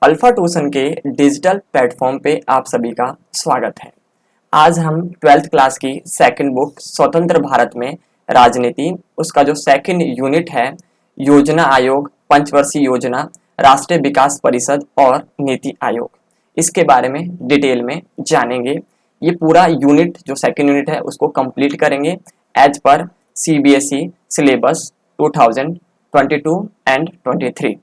Alpha tuition के digital platform पे आप सभी का स्वागत है। आज हम 12th क्लास की सेकंड बुक स्वतंत्र भारत में राजनीति, उसका जो सेकंड यूनिट है योजना आयोग, पंचवर्षीय योजना, राष्ट्रीय विकास परिषद और नीति आयोग, इसके बारे में डिटेल में जानेंगे। ये पूरा यूनिट जो सेकंड यूनिट है उसको कंप्लीट करेंगे as per CBSE syllabus 2022 and 23।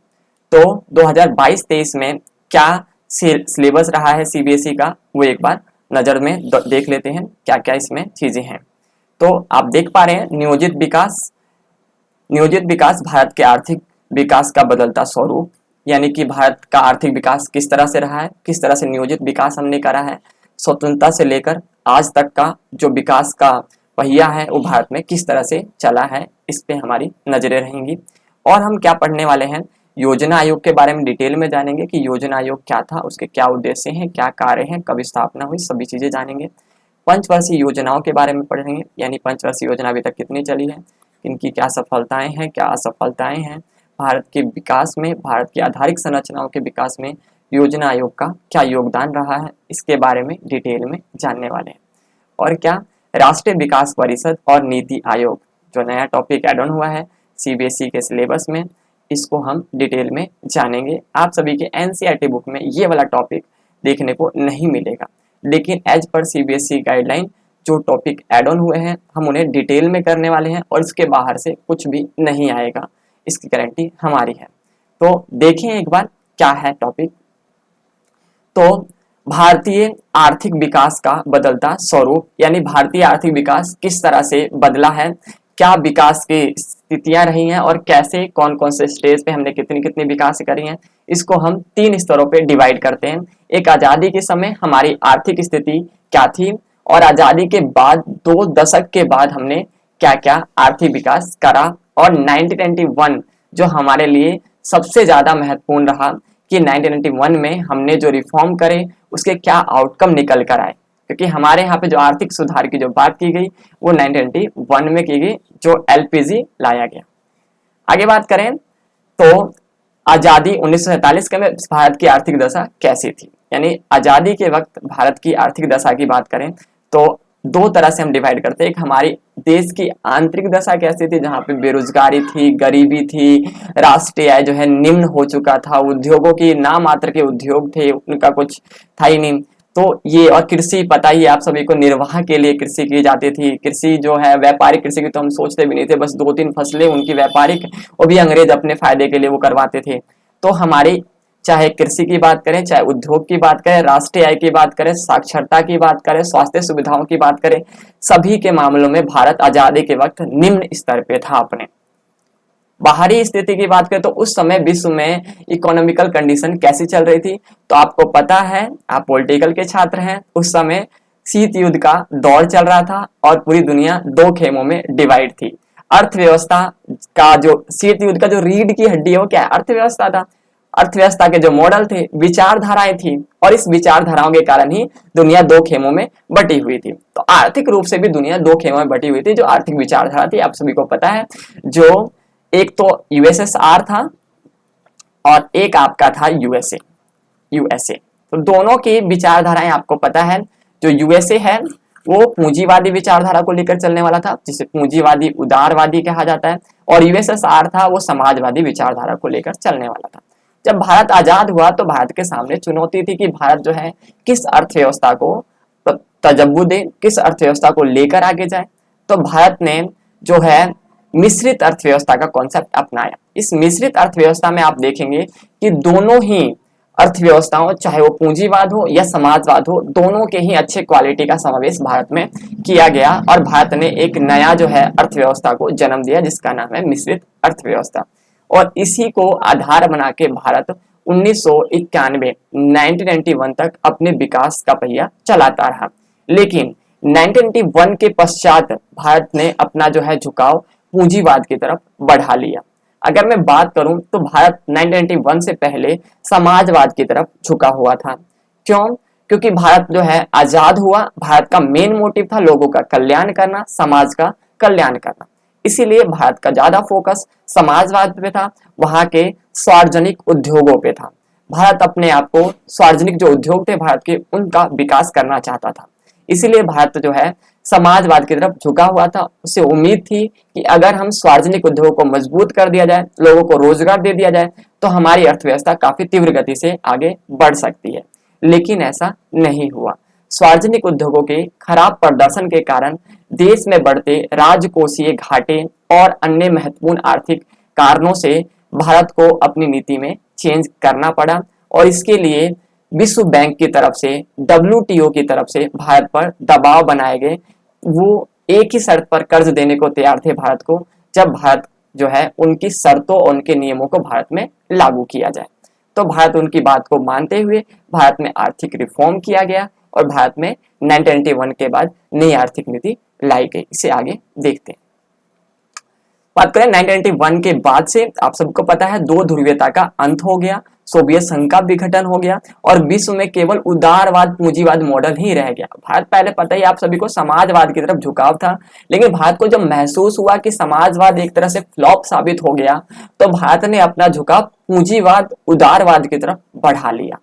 तो 2022-23 में क्या सिलेबस रहा है CBSE का, वो एक बार नज़र में देख लेते हैं क्या क्या इसमें चीज़ें हैं। तो आप देख पा रहे हैं नियोजित विकास भारत के आर्थिक विकास का बदलता स्वरूप, यानी कि भारत का आर्थिक विकास किस तरह से रहा है, किस तरह से नियोजित विकास हमने करा है, स्वतंत्रता से लेकर आज तक का जो विकास का पहिया है वो भारत में किस तरह से चला है, इस पे हमारी नजरें रहेंगी। और हम क्या पढ़ने वाले हैं, योजना आयोग के बारे में डिटेल में जानेंगे कि योजना आयोग क्या था, उसके क्या उद्देश्य हैं, क्या कार्य हैं, कब स्थापना हुई, सभी चीजें जानेंगे। पंचवर्षीय योजनाओं के बारे में पढ़ेंगे, यानी पंचवर्षीय योजना अभी तक कितनी चली है, इनकी क्या सफलताएं हैं, क्या असफलताएं हैं, भारत के विकास में, भारत की आधारिक संरचनाओं के विकास में योजना आयोग का क्या योगदान रहा है, इसके बारे में डिटेल में जानने वाले हैं। और क्या राष्ट्रीय विकास परिषद और नीति आयोग, जो नया टॉपिक एड ऑन हुआ है CBSE के सिलेबस में, इसको हम डिटेल में जानेंगे। आप सभी के NCERT बुक में ये वाला टॉपिक देखने को नहीं मिलेगा, लेकिन एज पर CBSE गाइडलाइन जो टॉपिक एड ऑन हुए हैं हम उन्हें डिटेल में करने वाले हैं और इसके बाहर से कुछ भी नहीं आएगा, इसकी गारंटी हमारी है। तो देखें एक बार क्या है टॉपिक। तो भारतीय आर्थिक विकास का बदलता स्वरूप, यानी भारतीय आर्थिक विकास किस तरह से बदला है, क्या विकास की स्थितियां रही हैं और कैसे कौन कौन से स्टेज पे हमने कितनी कितनी विकास करी हैं, इसको हम 3 स्तरों पे डिवाइड करते हैं। एक आज़ादी के समय हमारी आर्थिक स्थिति क्या थी, और आज़ादी के बाद 2 दशक के बाद हमने क्या क्या आर्थिक विकास करा, और 1991 जो हमारे लिए सबसे ज़्यादा महत्वपूर्ण रहा कि 1991 में हमने जो रिफॉर्म करे उसके क्या आउटकम निकल कर आए, क्योंकि हमारे यहाँ पे जो आर्थिक सुधार की जो बात की गई वो 1991 में की गई, जो LPG लाया गया। आगे बात करें तो आज़ादी 1947 के में भारत की आर्थिक दशा कैसी थी, यानी आज़ादी के वक्त भारत की आर्थिक दशा की बात करें तो 2 तरह से हम डिवाइड करते हैं। एक हमारी देश की आंतरिक दशा कैसी थी, जहाँ पे बेरोजगारी थी, गरीबी थी, राष्ट्रीय आय जो है निम्न हो चुका था, उद्योगों की नाम मात्र के उद्योग थे, उनका कुछ था ही नहीं। तो ये, और कृषि पता ही आप सभी को, निर्वाह के लिए कृषि की जाती थी। कृषि जो है व्यापारिक कृषि की तो हम सोचते भी नहीं थे, बस 2-3 फसलें उनकी व्यापारिक, वो भी अंग्रेज अपने फायदे के लिए वो करवाते थे। तो हमारी चाहे कृषि की बात करें, चाहे उद्योग की बात करें, राष्ट्रीय आय की बात करें, साक्षरता की बात करें, स्वास्थ्य सुविधाओं की बात करें, सभी के मामलों में भारत आजादी के वक्त निम्न स्तर पे था। अपने बाहरी स्थिति की बात करें तो उस समय विश्व में इकोनॉमिकल कंडीशन कैसी चल रही थी, तो आपको पता है, आप पॉलिटिकल के छात्र हैं, उस समय शीत युद्ध का दौर चल रहा था और पूरी दुनिया 2 खेमों में डिवाइड थी। अर्थव्यवस्था का जो शीत युद्ध का जो रीढ़ की हड्डी है वो क्या है, अर्थव्यवस्था था। अर्थव्यवस्था के जो मॉडल थे, विचारधाराएं थी, और इस विचारधाराओं के कारण ही दुनिया 2 खेमों में बटी हुई थी। तो आर्थिक रूप से भी दुनिया 2 खेमों में बटी हुई थी। जो आर्थिक विचारधारा थी आप सभी को पता है, जो एक तो USSR था और एक आपका था USA। तो दोनों की विचारधाराएं आपको पता है। जो USA है वो पूंजीवादी विचारधारा को लेकर चलने वाला था, जिसे पूंजीवादी उदारवादी कहा जाता है, और USSR था वो समाजवादी विचारधारा को लेकर चलने वाला था। जब भारत आजाद हुआ तो भारत के सामने चुनौती थी कि भारत जो है किस अर्थव्यवस्था को तजब्बु दे, किस अर्थव्यवस्था को लेकर आगे जाए। तो भारत ने जो है मिश्रित अर्थव्यवस्था का कॉन्सेप्ट अपनाया। इस मिश्रित अर्थव्यवस्था में आप देखेंगे कि दोनों ही अर्थव्यवस्थाओं, चाहे वो पूंजीवाद हो या समाजवाद हो, दोनों के ही अच्छे क्वालिटी का समावेश भारत में किया गया, और भारत ने एक नया जो है अर्थव्यवस्था को जन्म दिया जिसका नाम है मिश्रित अर्थव्यवस्था। और इसी को आधार बना के भारत 1991 तक अपने विकास का पहिया चलाता रहा। लेकिन 1991 के पश्चात भारत ने अपना जो है झुकाव पूंजीवाद की तरफ बढ़ा लिया। अगर मैं बात करूं तो भारत 1991 से पहले समाजवाद की तरफ झुका हुआ था। क्यों? क्योंकि भारत जो है आजाद हुआ, भारत का मेन मोटिव था लोगों का कल्याण करना, समाज का कल्याण करना। इसीलिए भारत का ज्यादा फोकस समाजवाद पे था, वहां के सार्वजनिक उद्योगों पे था। भारत अपने आप को सार्वजनिक जो उद्योग थे भारत के उनका विकास करना चाहता था। इसीलिए भारत जो है समाजवाद की तरफ झुका हुआ था। उसे उम्मीद थी कि अगर हम सार्वजनिक उद्योग को मजबूत कर दिया जाए, लोगों को रोजगार दे दिया जाए, तो हमारी अर्थव्यवस्था काफी तीव्र गति से आगे बढ़ सकती है। लेकिन ऐसा नहीं हुआ। सार्वजनिक उद्योगों के खराब प्रदर्शन के कारण देश में बढ़ते राजकोषीय घाटे और अन्य महत्वपूर्ण आर्थिक कारणों से भारत को अपनी नीति में चेंज करना पड़ा और इसके लिए विश्व बैंक की तरफ से, WTO की तरफ से भारत पर दबाव बनाए गए। वो एक ही शर्त पर कर्ज देने को तैयार थे भारत को, जब भारत जो है उनकी शर्तों और उनके नियमों को भारत में लागू किया जाए। तो भारत उनकी बात को मानते हुए भारत में आर्थिक रिफॉर्म किया गया और भारत में 1991 के बाद नई आर्थिक नीति लाई गई। इसे आगे देखते हैं। बात करें 1991 के बाद से आप सबको पता है दो ध्रुवीयता का अंत हो गया, सोवियत संघ का विघटन हो गया और विश्व में केवल उदारवाद पूंजीवाद मॉडल ही रह गया। भारत पहले पता ही आप सभी को समाजवाद की तरफ झुकाव था, लेकिन भारत को जब महसूस हुआ कि समाजवाद एक तरह से फ्लॉप साबित हो गया, तो भारत ने अपना झुकाव पूंजीवाद उदारवाद की तरफ बढ़ा लिया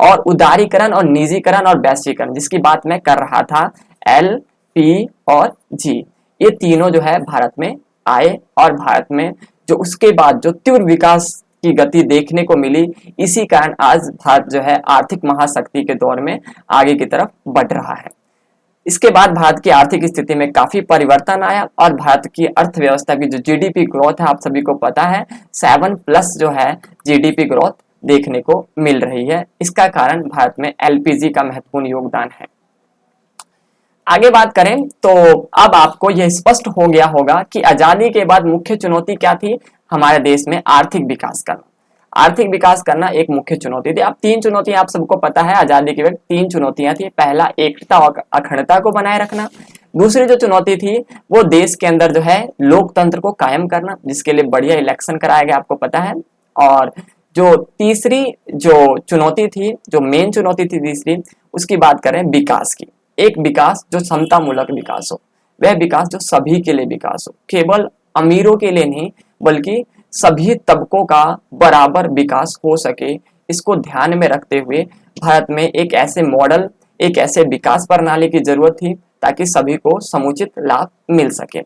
और उदारीकरण और निजीकरण और वैश्वीकरण, जिसकी बात मैं कर रहा था, LP और G, ये तीनों जो है भारत में आए और भारत में जो उसके बाद जो तीव्र विकास की गति देखने को मिली, इसी कारण आज भारत जो है आर्थिक महाशक्ति के दौर में आगे की तरफ बढ़ रहा है। इसके बाद भारत की आर्थिक स्थिति में काफी परिवर्तन आया और भारत की अर्थव्यवस्था की जो GDP ग्रोथ है, आप सभी को पता है 7+ जो है GDP ग्रोथ देखने को मिल रही है। इसका कारण भारत में LPG का महत्वपूर्ण योगदान है। आगे बात करें तो अब आपको यह स्पष्ट हो गया होगा कि आजादी के बाद मुख्य चुनौती क्या थी हमारे देश में, आर्थिक विकास करना। आर्थिक विकास करना एक मुख्य चुनौती थी। अब तीन चुनौतियां आप सबको पता है, आजादी के वक्त तीन चुनौतियां थी। पहला, एकता और अखंडता को बनाए रखना। दूसरी जो चुनौती थी वो देश के अंदर जो है लोकतंत्र को कायम करना, जिसके लिए बढ़िया इलेक्शन कराया गया, आपको पता है। और जो तीसरी जो चुनौती थी, जो मेन चुनौती थी तीसरी, उसकी बात करें विकास की। एक विकास जो समता मूलक विकास हो, वह विकास जो सभी के लिए विकास हो, केवल अमीरों के लिए नहीं बल्कि सभी तबकों का बराबर विकास हो सके। इसको ध्यान में रखते हुए भारत में एक ऐसे मॉडल, एक ऐसे विकास प्रणाली की जरूरत थी ताकि सभी को समुचित लाभ मिल सके।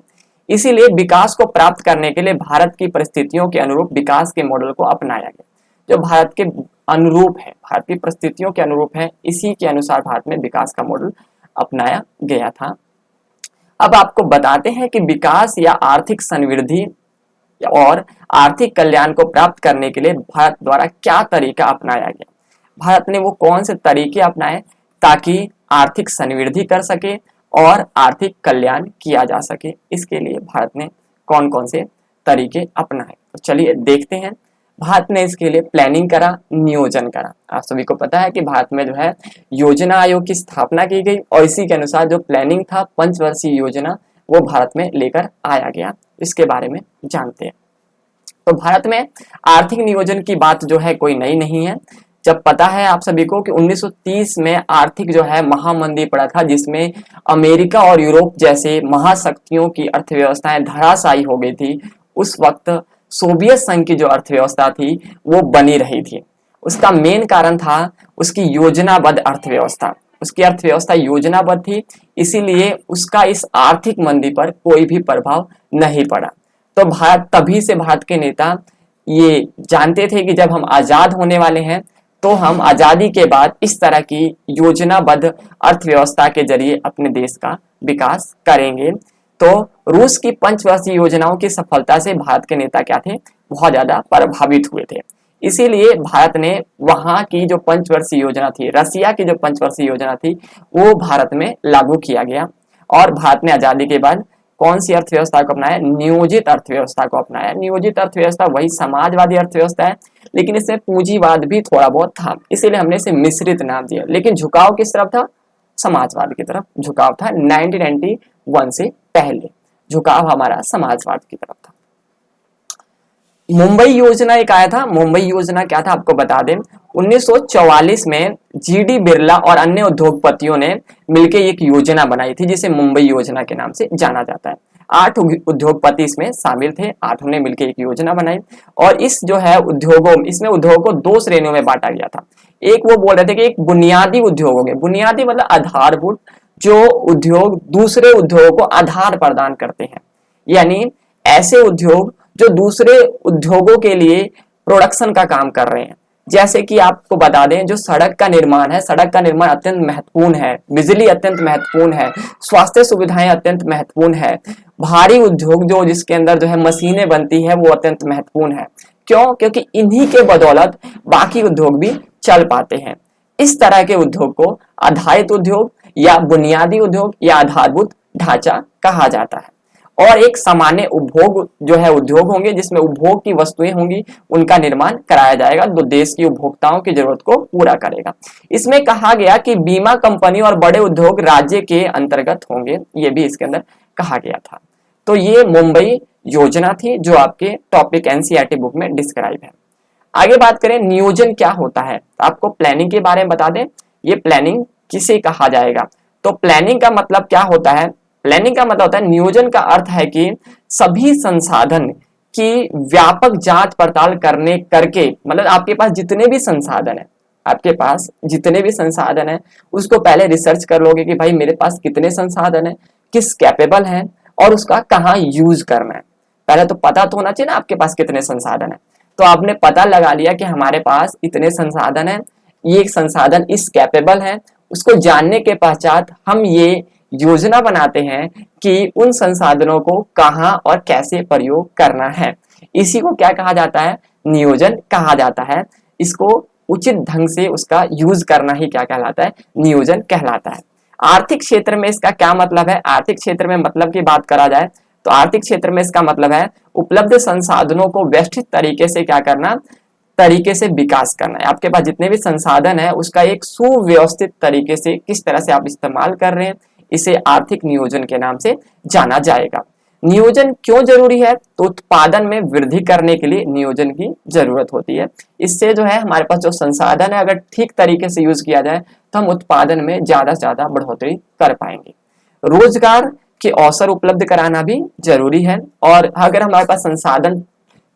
इसीलिए विकास को प्राप्त करने के लिए भारत की परिस्थितियों के अनुरूप विकास के मॉडल को अपनाया गया, जो भारत के अनुरूप है, भारत की परिस्थितियों के अनुरूप है। इसी के अनुसार भारत में विकास का मॉडल अपनाया गया था। अब आपको बताते हैं कि विकास या आर्थिक समृद्धि और आर्थिक कल्याण को प्राप्त करने के लिए भारत द्वारा क्या तरीका अपनाया गया। भारत ने वो कौन से तरीके अपनाए ताकि आर्थिक समृद्धि कर सके और आर्थिक कल्याण किया जा सके। इसके लिए भारत ने कौन कौन से तरीके अपनाए, तो चलिए देखते हैं। भारत ने इसके लिए प्लानिंग करा, नियोजन करा। आप सभी को पता है कि भारत में जो है योजना आयोग की स्थापना की गई और इसी के अनुसार जो प्लानिंग था, पंचवर्षीय योजना, वो भारत में लेकर आया गया। इसके बारे में जानते हैं। तो भारत में आर्थिक नियोजन की बात जो है कोई नई नहीं है। जब पता है आप सभी को कि 1930 में आर्थिक जो है महामंदी पड़ा था, जिसमें अमेरिका और यूरोप जैसे महाशक्तियों की अर्थव्यवस्थाएं धराशायी हो गई थी। उस वक्त सोवियत संघ की जो अर्थव्यवस्था थी वो बनी रही थी। उसका मेन कारण था उसकी योजनाबद्ध अर्थव्यवस्था। उसकी अर्थव्यवस्था योजनाबद्ध थी, इसीलिए उसका इस आर्थिक मंदी पर कोई भी प्रभाव नहीं पड़ा। तो तभी से भारत के नेता ये जानते थे कि जब हम आजाद होने वाले हैं तो हम आजादी के बाद इस तरह की योजनाबद्ध अर्थव्यवस्था के जरिए अपने देश का विकास करेंगे। तो रूस की पंचवर्षीय योजनाओं की सफलता से भारत के नेता क्या थे, बहुत ज्यादा प्रभावित हुए थे। इसीलिए भारत ने वहां की जो पंचवर्षीय योजना थी, रसिया की जो पंचवर्षीय योजना थी, वो भारत में लागू किया गया। और भारत ने आजादी के बाद कौन सी अर्थव्यवस्था को अपनाया, नियोजित अर्थव्यवस्था को अपनाया। नियोजित अर्थव्यवस्था वही समाजवादी अर्थव्यवस्था है, लेकिन इसमें पूंजीवाद भी थोड़ा बहुत था, इसीलिए हमने इसे मिश्रित नाम दिया। लेकिन झुकाव किस तरफ था, समाजवाद की तरफ झुकाव था। 1991 से पहले झुकाव हमारा समाजवाद की तरफ था। मुंबई योजना एक आया था। मुंबई योजना क्या था आपको बता दें, 1944 में GD बिरला और अन्य उद्योगपतियों ने मिलकर एक योजना बनाई थी जिसे मुंबई योजना के नाम से जाना जाता है। 8 उद्योगपति इसमें शामिल थे, 8 ने मिलकर एक योजना बनाई। और इस जो है उद्योगों, इसमें उद्योगों को 2 श्रेणियों में बांटा गया था। एक वो बोल रहे थे कि एक बुनियादी उद्योग होंगे, बुनियादी मतलब आधारभूत, जो उद्योग दूसरे उद्योगों को आधार प्रदान करते हैं, यानी ऐसे उद्योग जो दूसरे उद्योगों के लिए प्रोडक्शन का काम कर रहे हैं। जैसे कि आपको बता दें, जो सड़क का निर्माण है, सड़क का निर्माण अत्यंत महत्वपूर्ण है, बिजली अत्यंत महत्वपूर्ण है, स्वास्थ्य सुविधाएं अत्यंत महत्वपूर्ण है, भारी उद्योग जो जिसके अंदर जो है मशीनें बनती है वो अत्यंत महत्वपूर्ण है। क्यों? क्योंकि इन्हीं के बदौलत बाकी उद्योग भी चल पाते हैं। इस तरह के उद्योग को आधारित उद्योग या बुनियादी उद्योग या आधारभूत ढांचा कहा जाता है। और एक सामान्य उपभोग जो है उद्योग होंगे, जिसमें उपभोग की वस्तुएं होंगी, उनका निर्माण कराया जाएगा जो देश की उपभोक्ताओं की जरूरत को पूरा करेगा। इसमें कहा गया कि बीमा कंपनी और बड़े उद्योग राज्य के अंतर्गत होंगे, ये भी इसके अंदर कहा गया था। तो ये मुंबई योजना थी जो आपके टॉपिक एनसीईआरटी बुक में डिस्क्राइब है। आगे बात करें नियोजन क्या होता है, तो आपको प्लानिंग के बारे में बता दें, ये प्लानिंग किसे कहा जाएगा। तो प्लानिंग का मतलब क्या होता है? प्लानिंग का मतलब होता है, नियोजन का अर्थ है कि सभी संसाधन की व्यापक जांच पड़ताल करके, मतलब आपके पास जितने भी संसाधन है, आपके पास जितने भी संसाधन है उसको पहले रिसर्च कर लोगे कि भाई मेरे पास कितने संसाधन है, किस कैपेबल है और उसका कहाँ यूज करना है। पहले तो पता तो होना चाहिए ना आपके पास कितने संसाधन है। तो आपने पता लगा लिया कि हमारे पास इतने संसाधन है, ये संसाधन इस कैपेबल है, उसको जानने के पश्चात हम ये योजना बनाते हैं कि उन संसाधनों को कहां और कैसे प्रयोग करना है। इसी को क्या कहा जाता है? नियोजन कहा जाता है। इसको उचित ढंग से उसका यूज करना ही क्या कहलाता है? नियोजन कहलाता है। आर्थिक क्षेत्र में इसका क्या मतलब है? आर्थिक क्षेत्र में मतलब की बात करा जाए तो आर्थिक क्षेत्र में इसका मतलब है उपलब्ध संसाधनों को व्यवस्थित तरीके से क्या करना, तरीके से विकास करना है। आपके पास जितने भी संसाधन है उसका एक सुव्यवस्थित तरीके से किस तरह से आप इस्तेमाल कर रहे हैं, इसे आर्थिक नियोजन के नाम से जाना जाएगा। नियोजन क्यों जरूरी है? तो उत्पादन में वृद्धि करने के लिए नियोजन की जरूरत होती है। इससे जो है हमारे पास जो संसाधन है अगर ठीक तरीके से यूज किया जाए तो हम उत्पादन में ज्यादा से ज्यादा बढ़ोतरी कर पाएंगे। रोजगार के अवसर उपलब्ध कराना भी जरूरी है, और अगर हमारे पास संसाधन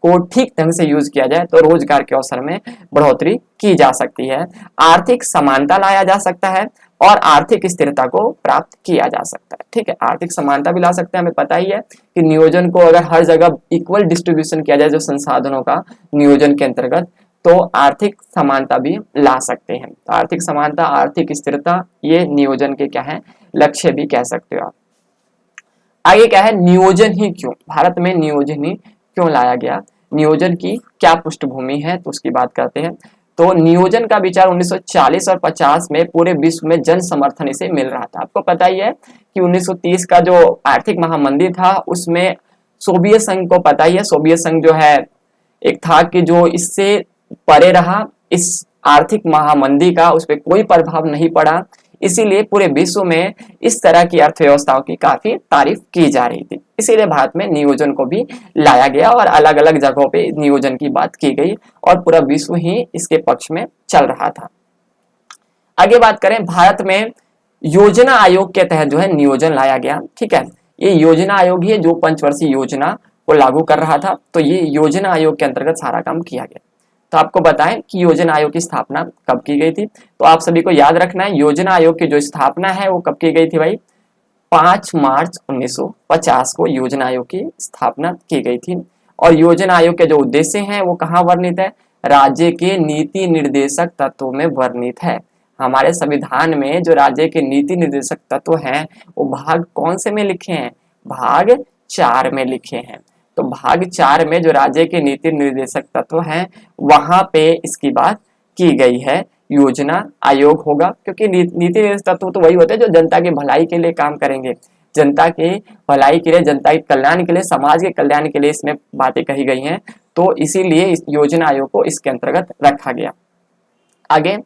को ठीक ढंग से यूज किया जाए तो रोजगार के अवसर में बढ़ोतरी की जा सकती है। आर्थिक समानता लाया जा सकता है और आर्थिक स्थिरता को प्राप्त किया जा सकता है। ठीक है, आर्थिक समानता भी ला सकते हैं। हमें पता ही है कि नियोजन को अगर हर जगह इक्वल डिस्ट्रीब्यूशन किया जाए जो संसाधनों का नियोजन के अंतर्गत, तो आर्थिक समानता भी ला सकते हैं। तो आर्थिक समानता, आर्थिक स्थिरता, ये नियोजन के क्या है? लक्ष्य भी कह सकते हो आप। आगे क्या है? नियोजन ही क्यों, भारत में नियोजन ही क्यों लाया गया, नियोजन की क्या पृष्ठभूमि है, तो उसकी बात करते हैं। तो नियोजन का विचार 1940 और 50 में पूरे विश्व में जन समर्थन इसे मिल रहा था। आपको पता ही है कि 1930 का जो आर्थिक महामंदी था उसमें सोवियत संघ को पता ही है, सोवियत संघ जो है एक था कि जो इससे परे रहा, इस आर्थिक महामंदी का उस पर कोई प्रभाव नहीं पड़ा। इसीलिए पूरे विश्व में इस तरह की अर्थव्यवस्थाओं की काफी तारीफ की जा रही थी। इसीलिए भारत में नियोजन को भी लाया गया और अलग अलग जगहों पे नियोजन की बात की गई और पूरा विश्व ही इसके पक्ष में चल रहा था। आगे बात करें, भारत में योजना आयोग के तहत जो है नियोजन लाया गया। ठीक है, ये योजना आयोग ही है जो पंचवर्षीय योजना को लागू कर रहा था। तो ये योजना आयोग के अंतर्गत सारा काम किया गया। तो आपको बताएं कि योजना आयोग की स्थापना कब की गई थी। तो आप सभी को याद रखना है, योजना आयोग की जो स्थापना है वो कब की गई थी भाई? 5 मार्च 1950 को योजना आयोग की स्थापना की गई थी। और योजना आयोग के जो उद्देश्य हैं वो कहाँ वर्णित है? राज्य के नीति निर्देशक तत्वों में वर्णित है। हमारे संविधान में जो राज्य के नीति निर्देशक तत्व हैं वो भाग कौन से में लिखे हैं? भाग 4 में लिखे हैं। तो भाग 4 में जो राज्य के नीति निर्देशक तत्व हैं वहां पे इसकी बात की गई है, योजना आयोग होगा। क्योंकि नीति निर्देशक तत्व तो वही होते हैं जो जनता की भलाई के लिए काम करेंगे, जनता के भलाई के लिए, जनता के कल्याण के लिए, समाज के कल्याण के लिए इसमें बातें कही गई हैं। तो इसीलिए इस योजना आयोग को इसके अंतर्गत रखा गया। आगे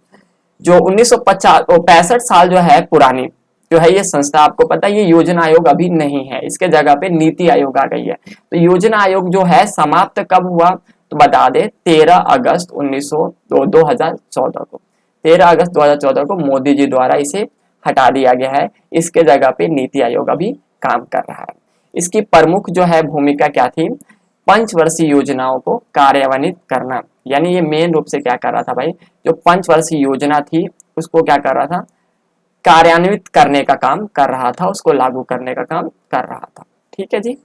जो 1965 साल जो है पुरानी जो है ये संस्था, आपको पता है ये योजना आयोग अभी नहीं है, इसके जगह पे नीति आयोग आ गई है। तो योजना आयोग जो है समाप्त कब हुआ? तो बता दे 13 अगस्त 2014 को, 13 अगस्त 2014 को मोदी जी द्वारा इसे हटा दिया गया है। इसके जगह पे नीति आयोग अभी काम कर रहा है। इसकी प्रमुख जो है भूमिका क्या थी, पंचवर्षीय योजनाओं को कार्यान्वित करना। यानी ये मेन रूप से क्या कर रहा था भाई, जो पंचवर्षीय योजना थी उसको क्या कर रहा था, कार्यान्वित करने का काम कर रहा था, उसको लागू करने का काम कर रहा था। ठीक है जी,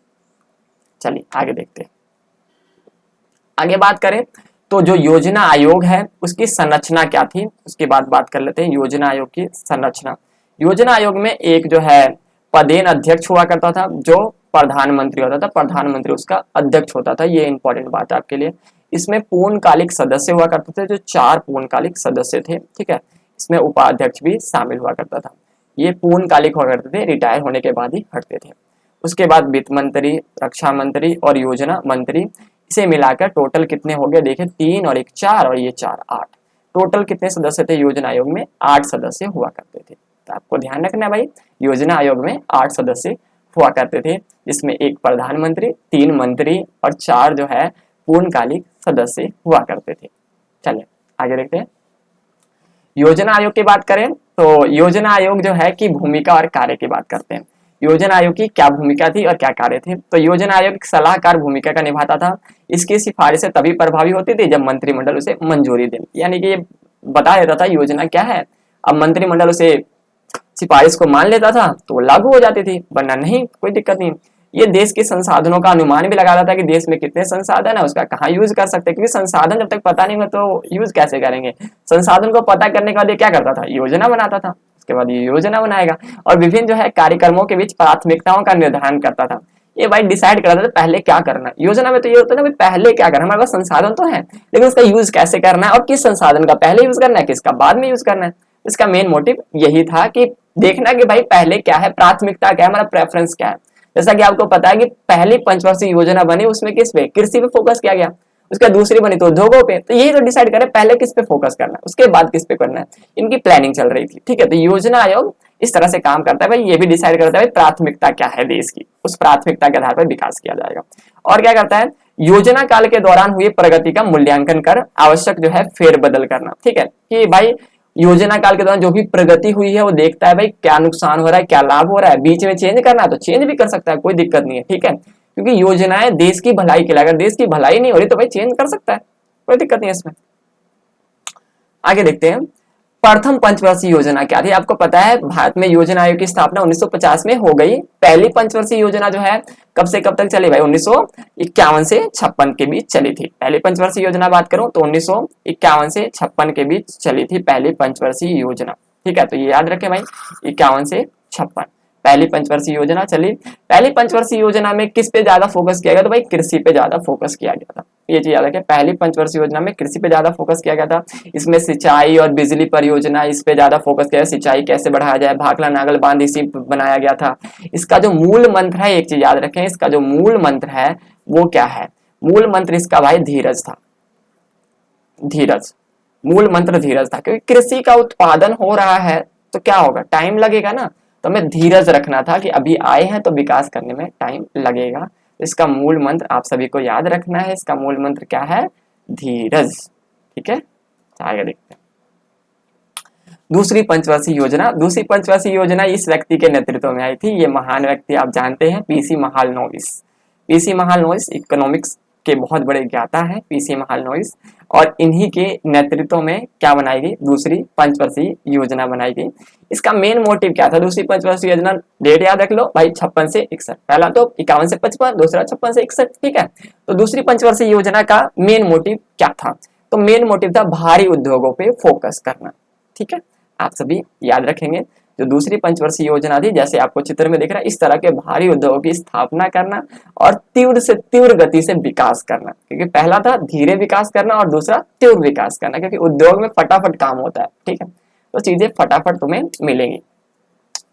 चलिए आगे देखते हैं। आगे बात करें तो जो योजना आयोग है उसकी संरचना क्या थी, उसके बाद बात कर लेते हैं योजना आयोग की संरचना। योजना आयोग में एक जो है पदेन अध्यक्ष हुआ करता था, जो प्रधानमंत्री होता था, प्रधानमंत्री उसका अध्यक्ष होता था। ये इंपॉर्टेंट बात है आपके लिए। इसमें पूर्णकालिक सदस्य हुआ करते थे, जो 4 पूर्णकालिक सदस्य थे। ठीक है, इसमें उपाध्यक्ष भी शामिल हुआ करता था। ये पूर्णकालिक हुआ करते थे, रिटायर होने के बाद ही हटते थे। उसके बाद वित्त मंत्री, रक्षा मंत्री और योजना मंत्री, इसे मिलाकर टोटल कितने हो गए, देखिए 3 और 1 4 और ये 4 8। टोटल कितने सदस्य थे योजना आयोग में, 8 सदस्य हुआ करते थे। तो आपको ध्यान रखना है भाई, योजना आयोग में 8 सदस्य हुआ करते थे, जिसमें 1 प्रधानमंत्री, 3 मंत्री और 4 जो है पूर्णकालिक सदस्य हुआ करते थे। चलिए आगे देखते हैं। योजना आयोग की बात करें तो योजना आयोग जो है कि भूमिका और कार्य की बात करते हैं। योजना आयोग की क्या भूमिका थी और क्या कार्य थे। तो योजना आयोग सलाहकार भूमिका का निभाता था। इसकी सिफारिशें तभी प्रभावी होती थी जब मंत्रिमंडल उसे मंजूरी दे, यानी कि ये बता देता था योजना क्या है। अब मंत्रिमंडल उसे सिफारिश को मान लेता था तो लागू हो जाती थी, वरना नहीं, कोई दिक्कत नहीं। ये देश के संसाधनों का अनुमान भी लगाता था कि देश में कितने संसाधन है, उसका कहाँ यूज कर सकते हैं, क्योंकि संसाधन जब तक पता नहीं हो तो यूज कैसे करेंगे। संसाधन को पता करने के बाद ये क्या करता था, योजना बनाता था। उसके बाद ये योजना बनाएगा और विभिन्न जो है कार्यक्रमों के बीच प्राथमिकताओं का निर्धारण करता था। ये भाई डिसाइड करता था पहले क्या करना है। योजना में तो ये होता है ना पहले क्या करना, हमारे पास संसाधन तो है लेकिन उसका यूज कैसे करना है और किस संसाधन का पहले यूज करना है, किसका बाद में यूज करना है। इसका मेन मोटिव यही था कि देखना कि भाई पहले क्या है, प्राथमिकता क्या है, हमारा प्रेफरेंस क्या है। जैसा कि आपको पता है कि पहली पंचवर्षीय योजना बनी उसमें किस पे, कृषि पे फोकस किया गया। उसका दूसरी बनी तो उद्योगों पे। तो यही तो डिसाइड करें पहले किस पे फोकस करना है, उसके बाद किस पे करना है। इनकी प्लानिंग चल रही थी। ठीक है, तो योजना आयोग इस तरह से काम करता है भाई, ये भी डिसाइड करता है प्राथमिकता क्या है देश की, उस प्राथमिकता के आधार पर विकास किया जाएगा। और क्या करता है, योजना काल के दौरान हुई प्रगति का मूल्यांकन कर आवश्यक जो है फेरबदल करना। ठीक है, कि भाई योजना काल के दौरान जो भी प्रगति हुई है वो देखता है भाई क्या नुकसान हो रहा है, क्या लाभ हो रहा है, बीच में चेंज करना है तो चेंज भी कर सकता है, कोई दिक्कत नहीं है। ठीक है, क्योंकि योजनाएं देश की भलाई के लिए, अगर देश की भलाई नहीं हो रही तो भाई चेंज कर सकता है, कोई दिक्कत नहीं है इसमें। आगे देखते हैं प्रथम पंचवर्षीय योजना क्या थी। आपको पता है भारत में योजना आयोग की स्थापना 1950 में हो गई। पहली पंचवर्षीय योजना जो है कब से कब तक चली भाई, 1951 से 56 के बीच चली थी। पहली पंचवर्षीय योजना बात करूं तो 1951 से 56 के बीच चली थी पहली पंचवर्षीय योजना। ठीक है, तो ये याद रखें भाई, 51 से 56 पहली पंचवर्षीय योजना चली। पहली पंचवर्षीय योजना में किस पे ज्यादा फोकस किया गया, तो भाई कृषि पे ज्यादा फोकस किया गया था। ये चीज याद रखें, पहली पंचवर्षीय योजना में कृषि पे ज्यादा फोकस किया गया था। इसमें सिंचाई और बिजली परियोजना इस पे ज्यादा फोकस किया, सिंचाई कैसे बढ़ाया जाए, भाखला नागल बांध इसी बनाया गया था। इसका जो मूल मंत्र है, एक चीज याद रखें, इसका जो मूल मंत्र है वो क्या है, मूल मंत्र इसका भाई धीरज था। धीरज, मूल मंत्र धीरज था, क्योंकि कृषि का उत्पादन हो रहा है तो क्या होगा, टाइम लगेगा ना, तो हमें धीरज रखना था कि अभी आए हैं तो विकास करने में टाइम लगेगा। इसका मूल मंत्र आप सभी को याद रखना है, इसका मूल मंत्र क्या है, धीरज। ठीक है, आगे देखते हैं दूसरी पंचवर्षीय योजना। दूसरी पंचवर्षीय योजना इस व्यक्ति के नेतृत्व में आई थी। ये महान व्यक्ति आप जानते हैं, PC Mahalanobis. PC Mahalanobis economics के बहुत बड़े ज्ञाता है पीसी महालनोबिस, और इन्हीं के नेतृत्व में क्या बनाई गई, दूसरी पंचवर्षीय योजना बनाई गई। इसका मेन मोटिव क्या था, दूसरी पंचवर्षीय योजना, डेट याद रख लो भाई, 56 से 61। पहला तो 51 से 55, दूसरा 56 से 61। ठीक है, तो दूसरी पंचवर्षीय योजना का मेन मोटिव क्या था, तो मेन मोटिव था भारी उद्योगों पे फोकस करना। ठीक है, आप सभी याद रखेंगे, जो दूसरी पंचवर्षीय योजना थी, जैसे आपको चित्र में दिख रहा है, इस तरह के भारी उद्योगों की स्थापना करना और तीव्र से तीव्र गति से विकास करना। क्योंकि पहला था धीरे विकास करना और दूसरा तीव्र विकास करना, क्योंकि उद्योग में फटाफट काम होता है। ठीक है, तो चीजें फटाफट तुम्हें मिलेंगी।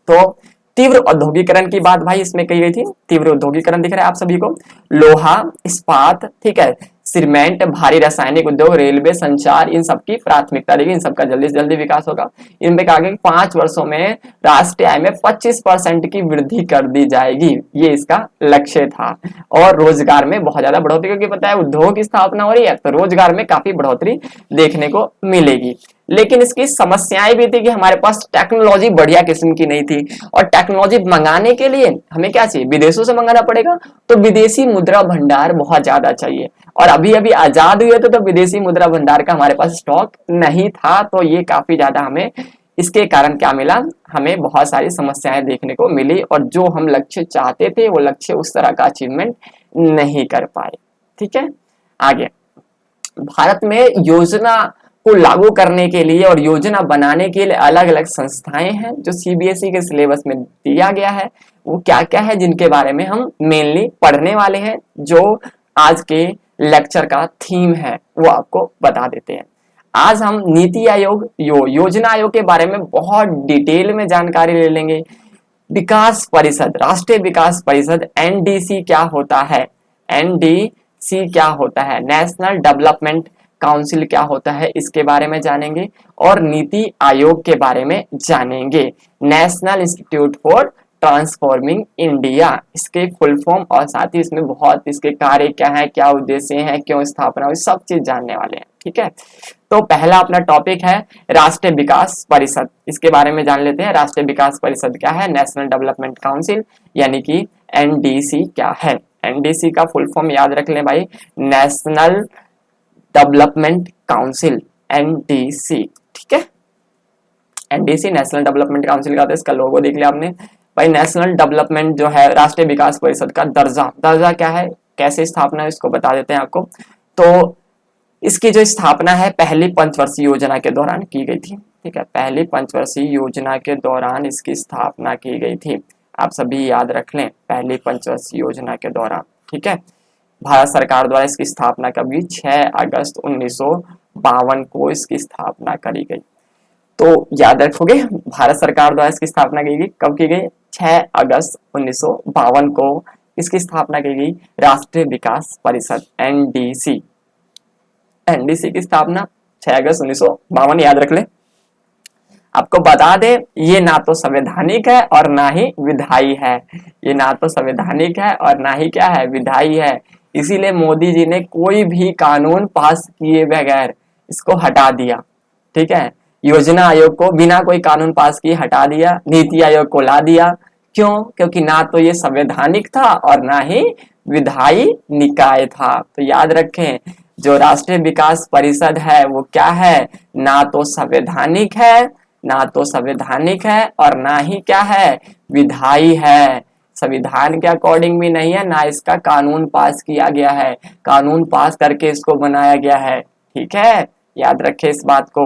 तो तीव्र औद्योगिकरण की बात भाई इसमें कही गई थी। तीव्र औद्योगिकरण दिख रहा है आप सभी को, लोहा, इस्पात, ठीक है, सीमेंट, भारी रासायनिक उद्योग, रेलवे, संचार, इन सबकी प्राथमिकता देगी, इन सबका जल्दी से जल्दी विकास होगा। इनमें कहा गया कि 5 वर्षों में राष्ट्रीय आय में 25% की वृद्धि कर दी जाएगी, ये इसका लक्ष्य था। और रोजगार में बहुत ज्यादा बढ़ोतरी, क्योंकि पता है उद्योग की स्थापना हो रही है तो रोजगार में काफी बढ़ोतरी देखने को मिलेगी। लेकिन इसकी समस्याएं भी थी कि हमारे पास टेक्नोलॉजी बढ़िया किस्म की नहीं थी, और टेक्नोलॉजी मंगाने के लिए हमें क्या चाहिए, विदेशों से मंगाना पड़ेगा, तो विदेशी मुद्रा भंडार बहुत ज्यादा चाहिए। और अभी अभी आजाद हुए तो विदेशी मुद्रा भंडार का हमारे पास स्टॉक नहीं था, तो ये काफी ज्यादा हमें इसके कारण क्या मिला, हमें बहुत सारी समस्याएं देखने को मिली, और जो हम लक्ष्य चाहते थे वो लक्ष्य उस तरह का अचीवमेंट नहीं कर पाए। ठीक है, आगे भारत में योजना को लागू करने के लिए और योजना बनाने के लिए अलग अलग संस्थाएं हैं जो सीबीएसई के सिलेबस में दिया गया है। वो क्या क्या है जिनके बारे में हम मेनली पढ़ने वाले हैं, जो आज के लेक्चर का थीम है वो आपको बता देते हैं। आज हम नीति आयोग योजना आयोग के बारे में बहुत डिटेल में जानकारी ले लेंगे। विकास परिषद, राष्ट्रीय विकास परिषद एनडीसी क्या होता है, एनडीसी क्या होता है, नेशनल डेवलपमेंट काउंसिल क्या होता है, इसके बारे में जानेंगे। और नीति आयोग के बारे में जानेंगे, national institute for transforming India, इसके फुल फॉर्म, और साथ ही इसमें बहुत इसके कार्य क्या है, क्या उद्देश्य हैं, क्यों स्थापना हुई, सब चीज जानने वाले हैं। ठीक है, तो पहला अपना टॉपिक है राष्ट्रीय विकास परिषद, इसके बारे में जान लेते हैं। राष्ट्रीय विकास परिषद क्या है, नेशनल डेवलपमेंट काउंसिल यानी कि एनडीसी क्या है। एनडीसी का फुल फॉर्म याद रख लें भाई, नेशनल डेवलपमेंट काउंसिल, एनडीसी। ठीक है, एनडीसी नेशनल डेवलपमेंट काउंसिल का, तो इसका लोगो देख लिया आपने भाई। नेशनल डेवलपमेंट जो है राष्ट्रीय विकास परिषद का दर्जा क्या है, कैसे स्थापना है, इसको बता देते हैं आपको। तो इसकी जो स्थापना है पहली पंचवर्षीय योजना के दौरान की गई थी। ठीक है, पहली पंचवर्षीय योजना के दौरान इसकी स्थापना की गई थी, आप सभी याद रख लें, पहली पंचवर्षीय योजना के दौरान। ठीक है, भारत सरकार द्वारा इसकी स्थापना कभी 6 अगस्त 1952 को इसकी स्थापना करी गई। तो याद रखोगे, भारत सरकार द्वारा इसकी स्थापना की गई, कब की गई, 6 अगस्त 1952 को इसकी स्थापना की गई, राष्ट्रीय विकास परिषद एनडीसी। एनडीसी की स्थापना 6 अगस्त 1952, याद रख ले। आपको बता दे, ये ना तो संवैधानिक है और ना ही विधायी है, ये ना तो संवैधानिक है और ना ही क्या है, विधायी है। इसीलिए मोदी जी ने कोई भी कानून पास किए बगैर इसको हटा दिया। ठीक है, योजना आयोग को बिना कोई कानून पास किए हटा दिया, नीति आयोग को ला दिया। क्यों? क्योंकि ना तो ये संवैधानिक था और ना ही विधायी निकाय था। तो याद रखें, जो राष्ट्रीय विकास परिषद है वो क्या है, ना तो संवैधानिक है, ना तो संवैधानिक है और ना ही क्या है, विधायी है। संविधान के अकॉर्डिंग भी नहीं है, ना इसका कानून पास किया गया है, कानून पास करके इसको बनाया गया है। ठीक है, याद रखें इस बात को।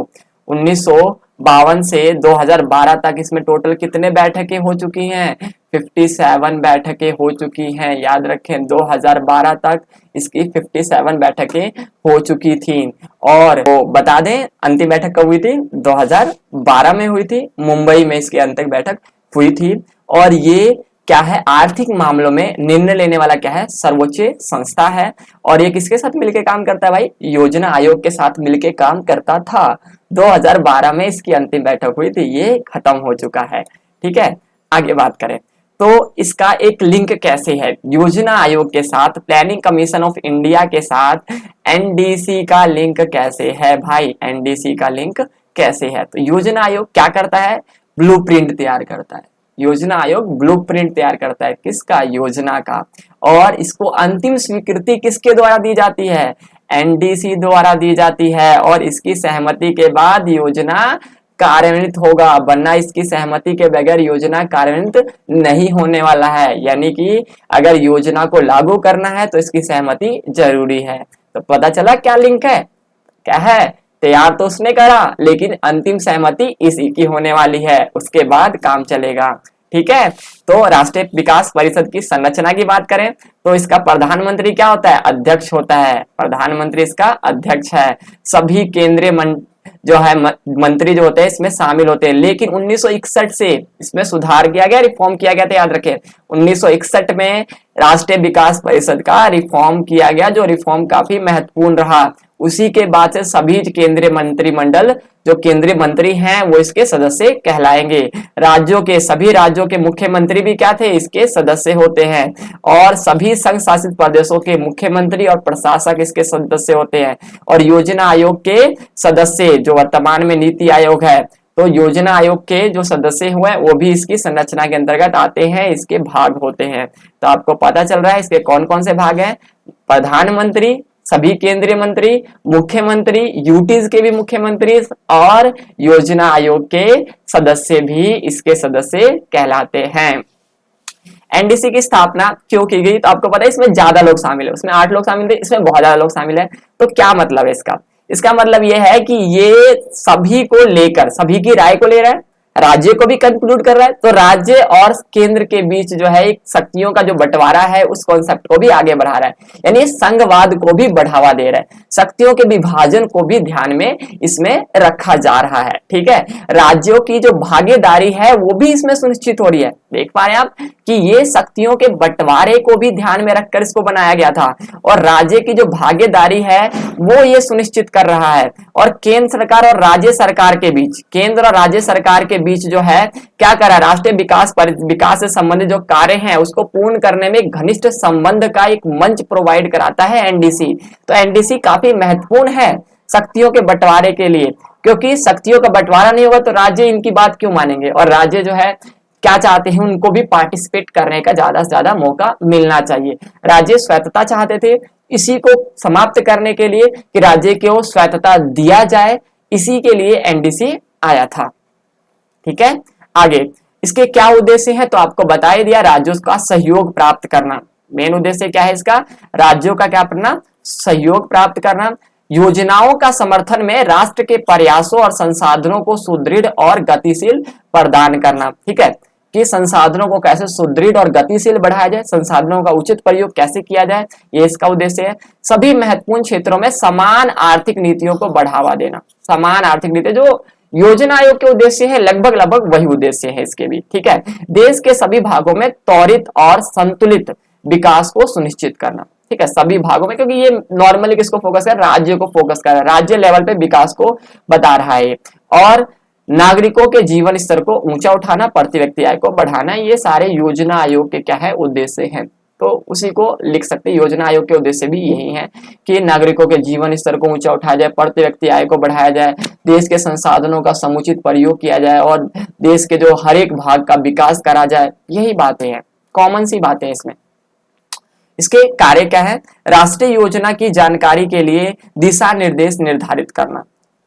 1952 से 2012 तक इसमें टोटल कितने बैठकें हो चुकी हैं, 57 बैठकें हो चुकी हैं। याद रखें, 2012 तक इसकी 57 बैठकें हो चुकी थी। और वो बता दें, अंतिम बैठक कब हुई थी, 2012 में हुई थी, मुंबई में इसकी अंतिम बैठक हुई थी। और ये क्या है, आर्थिक मामलों में निर्णय लेने वाला क्या है, सर्वोच्च संस्था है। और ये किसके साथ मिलकर काम करता है भाई, योजना आयोग के साथ मिलकर काम करता था। 2012 में इसकी अंतिम बैठक हुई थी, ये खत्म हो चुका है। ठीक है, आगे बात करें तो इसका एक लिंक कैसे है योजना आयोग के साथ, प्लानिंग कमीशन ऑफ इंडिया के साथ एनडीसी का लिंक कैसे है भाई, एनडीसी का लिंक कैसे है। तो योजना आयोग क्या करता है, ब्लूप्रिंट तैयार करता है। योजना आयोग ब्लूप्रिंट तैयार करता है, किसका, योजना का। और इसको अंतिम स्वीकृति किसके द्वारा दी जाती है, एनडीसी द्वारा दी जाती है। और इसकी सहमति के बाद योजना कार्यान्वित होगा, वरना इसकी सहमति के बगैर योजना कार्यान्वित नहीं होने वाला है। यानी कि अगर योजना को लागू करना है तो इसकी सहमति जरूरी है। तो पता चला क्या लिंक है, क्या है, तैयार तो उसने करा लेकिन अंतिम सहमति इसी की होने वाली है, उसके बाद काम चलेगा। ठीक है, तो राष्ट्रीय विकास परिषद की संरचना की बात करें तो इसका प्रधानमंत्री क्या होता है, अध्यक्ष होता है। प्रधानमंत्री इसका अध्यक्ष है। सभी केंद्रीय जो है मंत्री जो होते हैं इसमें शामिल होते हैं। लेकिन 1961 से इसमें सुधार किया गया, रिफॉर्म किया गया था, याद रखें 1961 में राष्ट्रीय विकास परिषद का रिफॉर्म किया गया, जो रिफॉर्म काफी महत्वपूर्ण रहा। उसी के बाद से सभी केंद्रीय मंत्रिमंडल जो केंद्रीय मंत्री हैं वो इसके सदस्य कहलाएंगे। राज्यों के सभी राज्यों के मुख्यमंत्री भी क्या थे, इसके सदस्य होते हैं। और सभी संघ शासित प्रदेशों के मुख्यमंत्री और प्रशासक इसके सदस्य होते हैं। और योजना आयोग के सदस्य जो वर्तमान में नीति आयोग है, तो योजना आयोग के जो सदस्य हुए वो भी इसकी संरचना के अंतर्गत आते हैं, इसके भाग होते हैं। तो आपको पता चल रहा है इसके कौन कौन से भाग हैं। प्रधानमंत्री, सभी केंद्रीय मंत्री, मुख्यमंत्री, यूटीज के भी मुख्यमंत्री और योजना आयोग के सदस्य भी इसके सदस्य कहलाते हैं। एनडीसी की स्थापना क्यों की गई, तो आपको पता है इसमें ज्यादा लोग शामिल है, उसमें 8 लोग शामिल थे, इसमें बहुत ज्यादा लोग शामिल है। तो क्या मतलब है इसका, इसका मतलब यह है कि ये सभी को लेकर, सभी की राय को ले रहा है, राज्य को भी कंक्लूड कर रहा है। तो राज्य और केंद्र के बीच जो है एक शक्तियों का जो बंटवारा है उस कॉन्सेप्ट को भी आगे बढ़ा रहा है, यानी संघवाद को भी बढ़ावा दे रहा है, शक्तियों के विभाजन को भी ध्यान में इसमें रखा जा रहा है। ठीक है, राज्यों की जो भागीदारी है वो भी इसमें सुनिश्चित हो रही है। देख पा रहे हैं आप कि ये शक्तियों के बंटवारे को भी ध्यान में रखकर इसको बनाया गया था, और राज्य की जो भागीदारी है वो ये सुनिश्चित कर रहा है। और केंद्र सरकार और राज्य सरकार के बीच, केंद्र और राज्य सरकार के बीच जो है क्या करा, राष्ट्रीय विकास से संबंधित जो कार्य हैं उसको पूर्ण करने में घनिष्ठ संबंध का एक मंच प्रोवाइड कराता है एनडीसी। तो एनडीसी काफी महत्वपूर्ण है शक्तियों के बंटवारे के लिए, क्योंकि शक्तियों का बंटवारा नहीं होगा तो राज्य इनकी बात क्यों मानेंगे, और राज्य जो है क्या चाहते हैं, उनको भी पार्टिसिपेट करने का ज्यादा से ज्यादा मौका मिलना चाहिए। राज्य स्वायत्तता चाहते थे, इसी को समाप्त करने के लिए कि राज्य को स्वायत्तता दिया जाए, इसी के लिए एनडीसी आया था। ठीक है, आगे इसके क्या उद्देश्य है, तो आपको बता ही दिया, राज्यों का सहयोग प्राप्त करना। मेन उद्देश्य क्या है इसका, राज्यों का क्या करना, सहयोग प्राप्त करना। योजनाओं का समर्थन में राष्ट्र के प्रयासों और संसाधनों को सुदृढ़ और गतिशील प्रदान करना। ठीक है, कि संसाधनों को कैसे सुदृढ़ और गतिशील बढ़ाया जाए, संसाधनों का उचित प्रयोग कैसे किया जाए, ये इसका उद्देश्य है। सभी महत्वपूर्ण क्षेत्रों में समान आर्थिक नीतियों को बढ़ावा देना। समान आर्थिक नीति जो योजना आयोग के उद्देश्य है, लगभग वही उद्देश्य है इसके भी। ठीक है, देश के सभी भागों में त्वरित और संतुलित विकास को सुनिश्चित करना। ठीक है, सभी भागों में, क्योंकि ये नॉर्मली किसको फोकस कर, राज्य को फोकस कर रहा है, राज्य लेवल पे विकास को बता रहा है। और नागरिकों के जीवन स्तर को ऊंचा उठाना, प्रति व्यक्ति आय को बढ़ाना, ये सारे योजना आयोग के क्या है, उद्देश्य हैं। तो उसी को लिख सकते हैं, योजना आयोग के उद्देश्य भी यही है कि नागरिकों के जीवन स्तर को ऊंचा उठाया जाए, प्रति व्यक्ति आय को बढ़ाया जाए, देश के संसाधनों का समुचित प्रयोग किया जाए और देश के जो हर एक भाग का विकास करा जाए। यही बातें हैं, कॉमन सी बातें इसमें। इसके कार्य क्या है, राष्ट्रीय योजना की जानकारी के लिए दिशा निर्देश निर्धारित करना।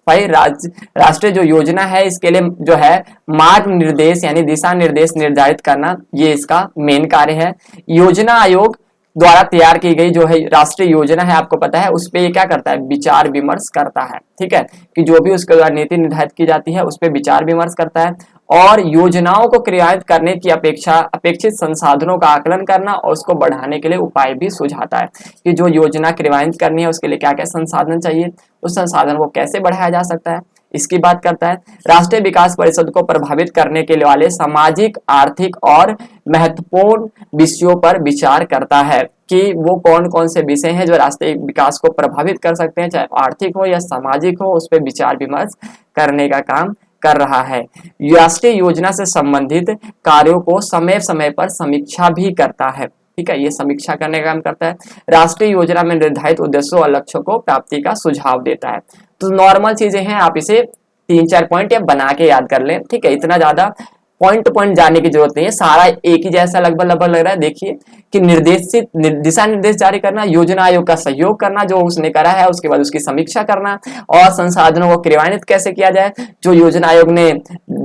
भाई राष्ट्रीय जो योजना है इसके लिए जो है मार्ग निर्देश यानी दिशा निर्देश निर्धारित करना, ये इसका मेन कार्य है। योजना आयोग द्वारा तैयार की गई जो है राष्ट्रीय योजना है, आपको पता है उस पे ये क्या करता है, विचार विमर्श करता है। ठीक है, कि जो भी उसके द्वारा नीति निर्धारित की जाती है उस पे विचार विमर्श करता है, और योजनाओं को क्रियान्वित करने की अपेक्षित संसाधनों का आकलन करना और उसको बढ़ाने के लिए उपाय भी सुझाता है कि जो योजना क्रियान्वित करनी है उसके लिए क्या क्या संसाधन चाहिए, उस संसाधन को कैसे बढ़ाया जा सकता है, इसकी बात करता है। राष्ट्रीय विकास परिषद को प्रभावित करने के वाले सामाजिक, आर्थिक और महत्वपूर्ण विषयों पर विचार करता है कि वो कौन कौन से विषय हैं जो राष्ट्रीय विकास को प्रभावित कर सकते हैं, चाहे आर्थिक हो या सामाजिक हो, उस पर विचार विमर्श करने का काम कर रहा है। राष्ट्रीय योजना से संबंधित कार्यों को समय समय पर समीक्षा भी करता है। ठीक है, ये समीक्षा करने का काम करता है। राष्ट्रीय योजना में निर्धारित उद्देश्यों और लक्ष्यों को प्राप्ति का सुझाव देता है। तो नॉर्मल चीजें हैं, आप इसे 3-4 पॉइंट या बना के याद कर लें। ठीक है, इतना ज्यादा पॉइंट टू पॉइंट जाने की जरूरत नहीं है, सारा एक ही जैसा लगभग लग रहा है। देखिए कि दिशा निर्देश जारी करना, योजना आयोग का सहयोग करना जो उसने करा है, उसके बाद उसकी समीक्षा करना और संसाधनों को क्रियान्वित कैसे किया जाए। जो योजना आयोग ने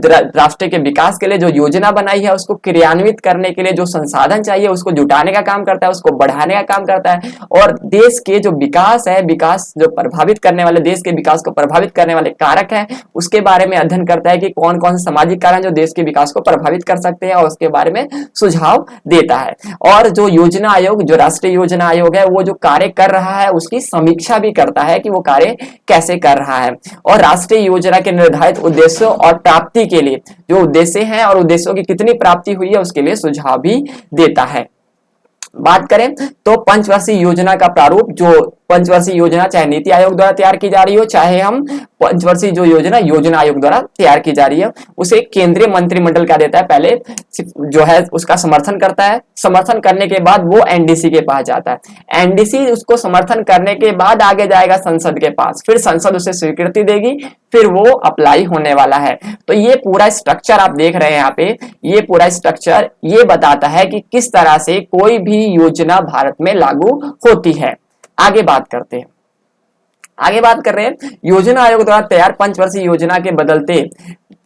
राष्ट्र के विकास के लिए जो योजना बनाई है उसको क्रियान्वित करने के लिए जो संसाधन चाहिए उसको जुटाने का काम करता है, उसको बढ़ाने का काम करता है। और देश के जो विकास है, विकास जो प्रभावित करने वाले, देश के विकास को प्रभावित करने वाले कारक है, उसके बारे में अध्ययन करता है कि कौन कौन से सामाजिक कारण जो देश के विकास विकास को प्रभावित कर सकते हैं और उसके बारे में सुझाव देता है। और जो योजना आयोग, जो राष्ट्रीय योजना आयोग है, वो जो कार्य कर रहा है उसकी समीक्षा भी करता है कि वो कार्य कैसे कर रहा है, और राष्ट्रीय योजना के निर्धारित उद्देश्यों और प्राप्ति के लिए जो उद्देश्य हैं और उद्देश्यों की कितनी प्राप्ति हुई है उसके लिए सुझाव भी देता है। बात करें तो पंचवर्षीय योजना का प्रारूप, जो पंचवर्षीय योजना चाहे नीति आयोग द्वारा तैयार की जा रही हो, चाहे हम पंचवर्षीय जो योजना आयोग द्वारा तैयार की जा रही है, उसे केंद्रीय मंत्रिमंडल क्या देता है, पहले जो है उसका समर्थन करता है। समर्थन करने के बाद वो एनडीसी के पास जाता है। एनडीसी उसको समर्थन करने के बाद आगे जाएगा संसद के पास, फिर संसद उसे स्वीकृति देगी, फिर वो अप्लाई होने वाला है। तो ये पूरा स्ट्रक्चर आप देख रहे हैं यहाँ पे, ये पूरा स्ट्रक्चर ये बताता है कि किस तरह से कोई भी योजना भारत में लागू होती है। आगे बात करते हैं, आगे बात कर रहे हैं योजना आयोग द्वारा तैयार पंचवर्षीय योजना के बदलते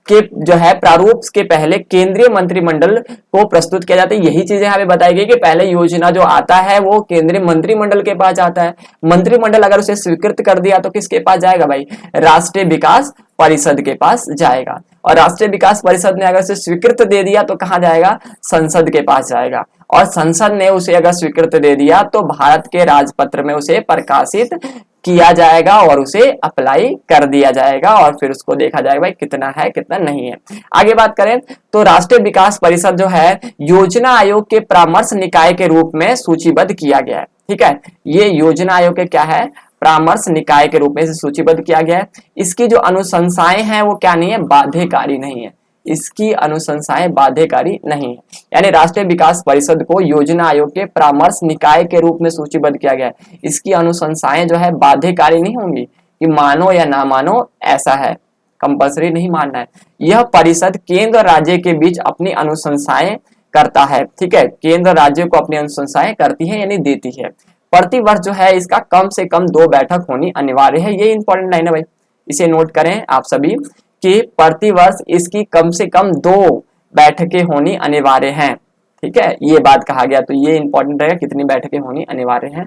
के जो है प्रारूप के पहले केंद्रीय मंत्रिमंडल को प्रस्तुत किया जाता है। यही चीजें यहाँ पे बताई गई कि पहले योजना जो आता है वो केंद्रीय मंत्रिमंडल के पास जाता है। मंत्रिमंडल अगर उसे स्वीकृत कर दिया तो किसके पास जाएगा भाई, राष्ट्रीय विकास परिषद के पास जाएगा, और राष्ट्रीय विकास परिषद ने अगर उसे स्वीकृत दे दिया तो कहाँ जाएगा, संसद के पास जाएगा, और संसद ने उसे अगर स्वीकृत दे दिया तो भारत के राजपत्र में उसे प्रकाशित किया जाएगा और उसे अप्लाई कर दिया जाएगा, और फिर उसको देखा जाएगा भाई कितना है कितना नहीं है। आगे बात करें तो राष्ट्रीय विकास परिषद जो है योजना आयोग के परामर्श निकाय के रूप में सूचीबद्ध किया गया है। ठीक है, ये योजना आयोग के क्या है, परामर्श निकाय के रूप में सूचीबद्ध किया गया है। इसकी जो अनुशंसाएं हैं वो क्या नहीं है, बाध्यकारी नहीं है, इसकी अनुशंसाएं बाध्यकारी नहीं है। यानी राष्ट्रीय विकास परिषद को योजना आयोग के परामर्श निकाय के रूप में सूचीबद्ध किया गया है। इसकी अनुशंसाएं जो है बाध्यकारी नहीं होंगी कि मानो या ना मानो, ऐसा है, कंपल्सरी नहीं मानना है। यह परिषद केंद्र और राज्य के बीच अपनी अनुशंसाएं करता है। ठीक है, केंद्र राज्य को अपनी अनुशंसाएं करती है यानी देती है। प्रति वर्ष जो है इसका कम से कम 2 बैठक होनी अनिवार्य है। ये इंपॉर्टेंट लाइन है भाई, इसे नोट करें आप सभी कि प्रति वर्ष इसकी कम से कम 2 बैठकें होनी अनिवार्य हैं। ठीक है, ये बात कहा गया, तो ये इंपॉर्टेंट रहेगा कितनी बैठकें होनी अनिवार्य हैं।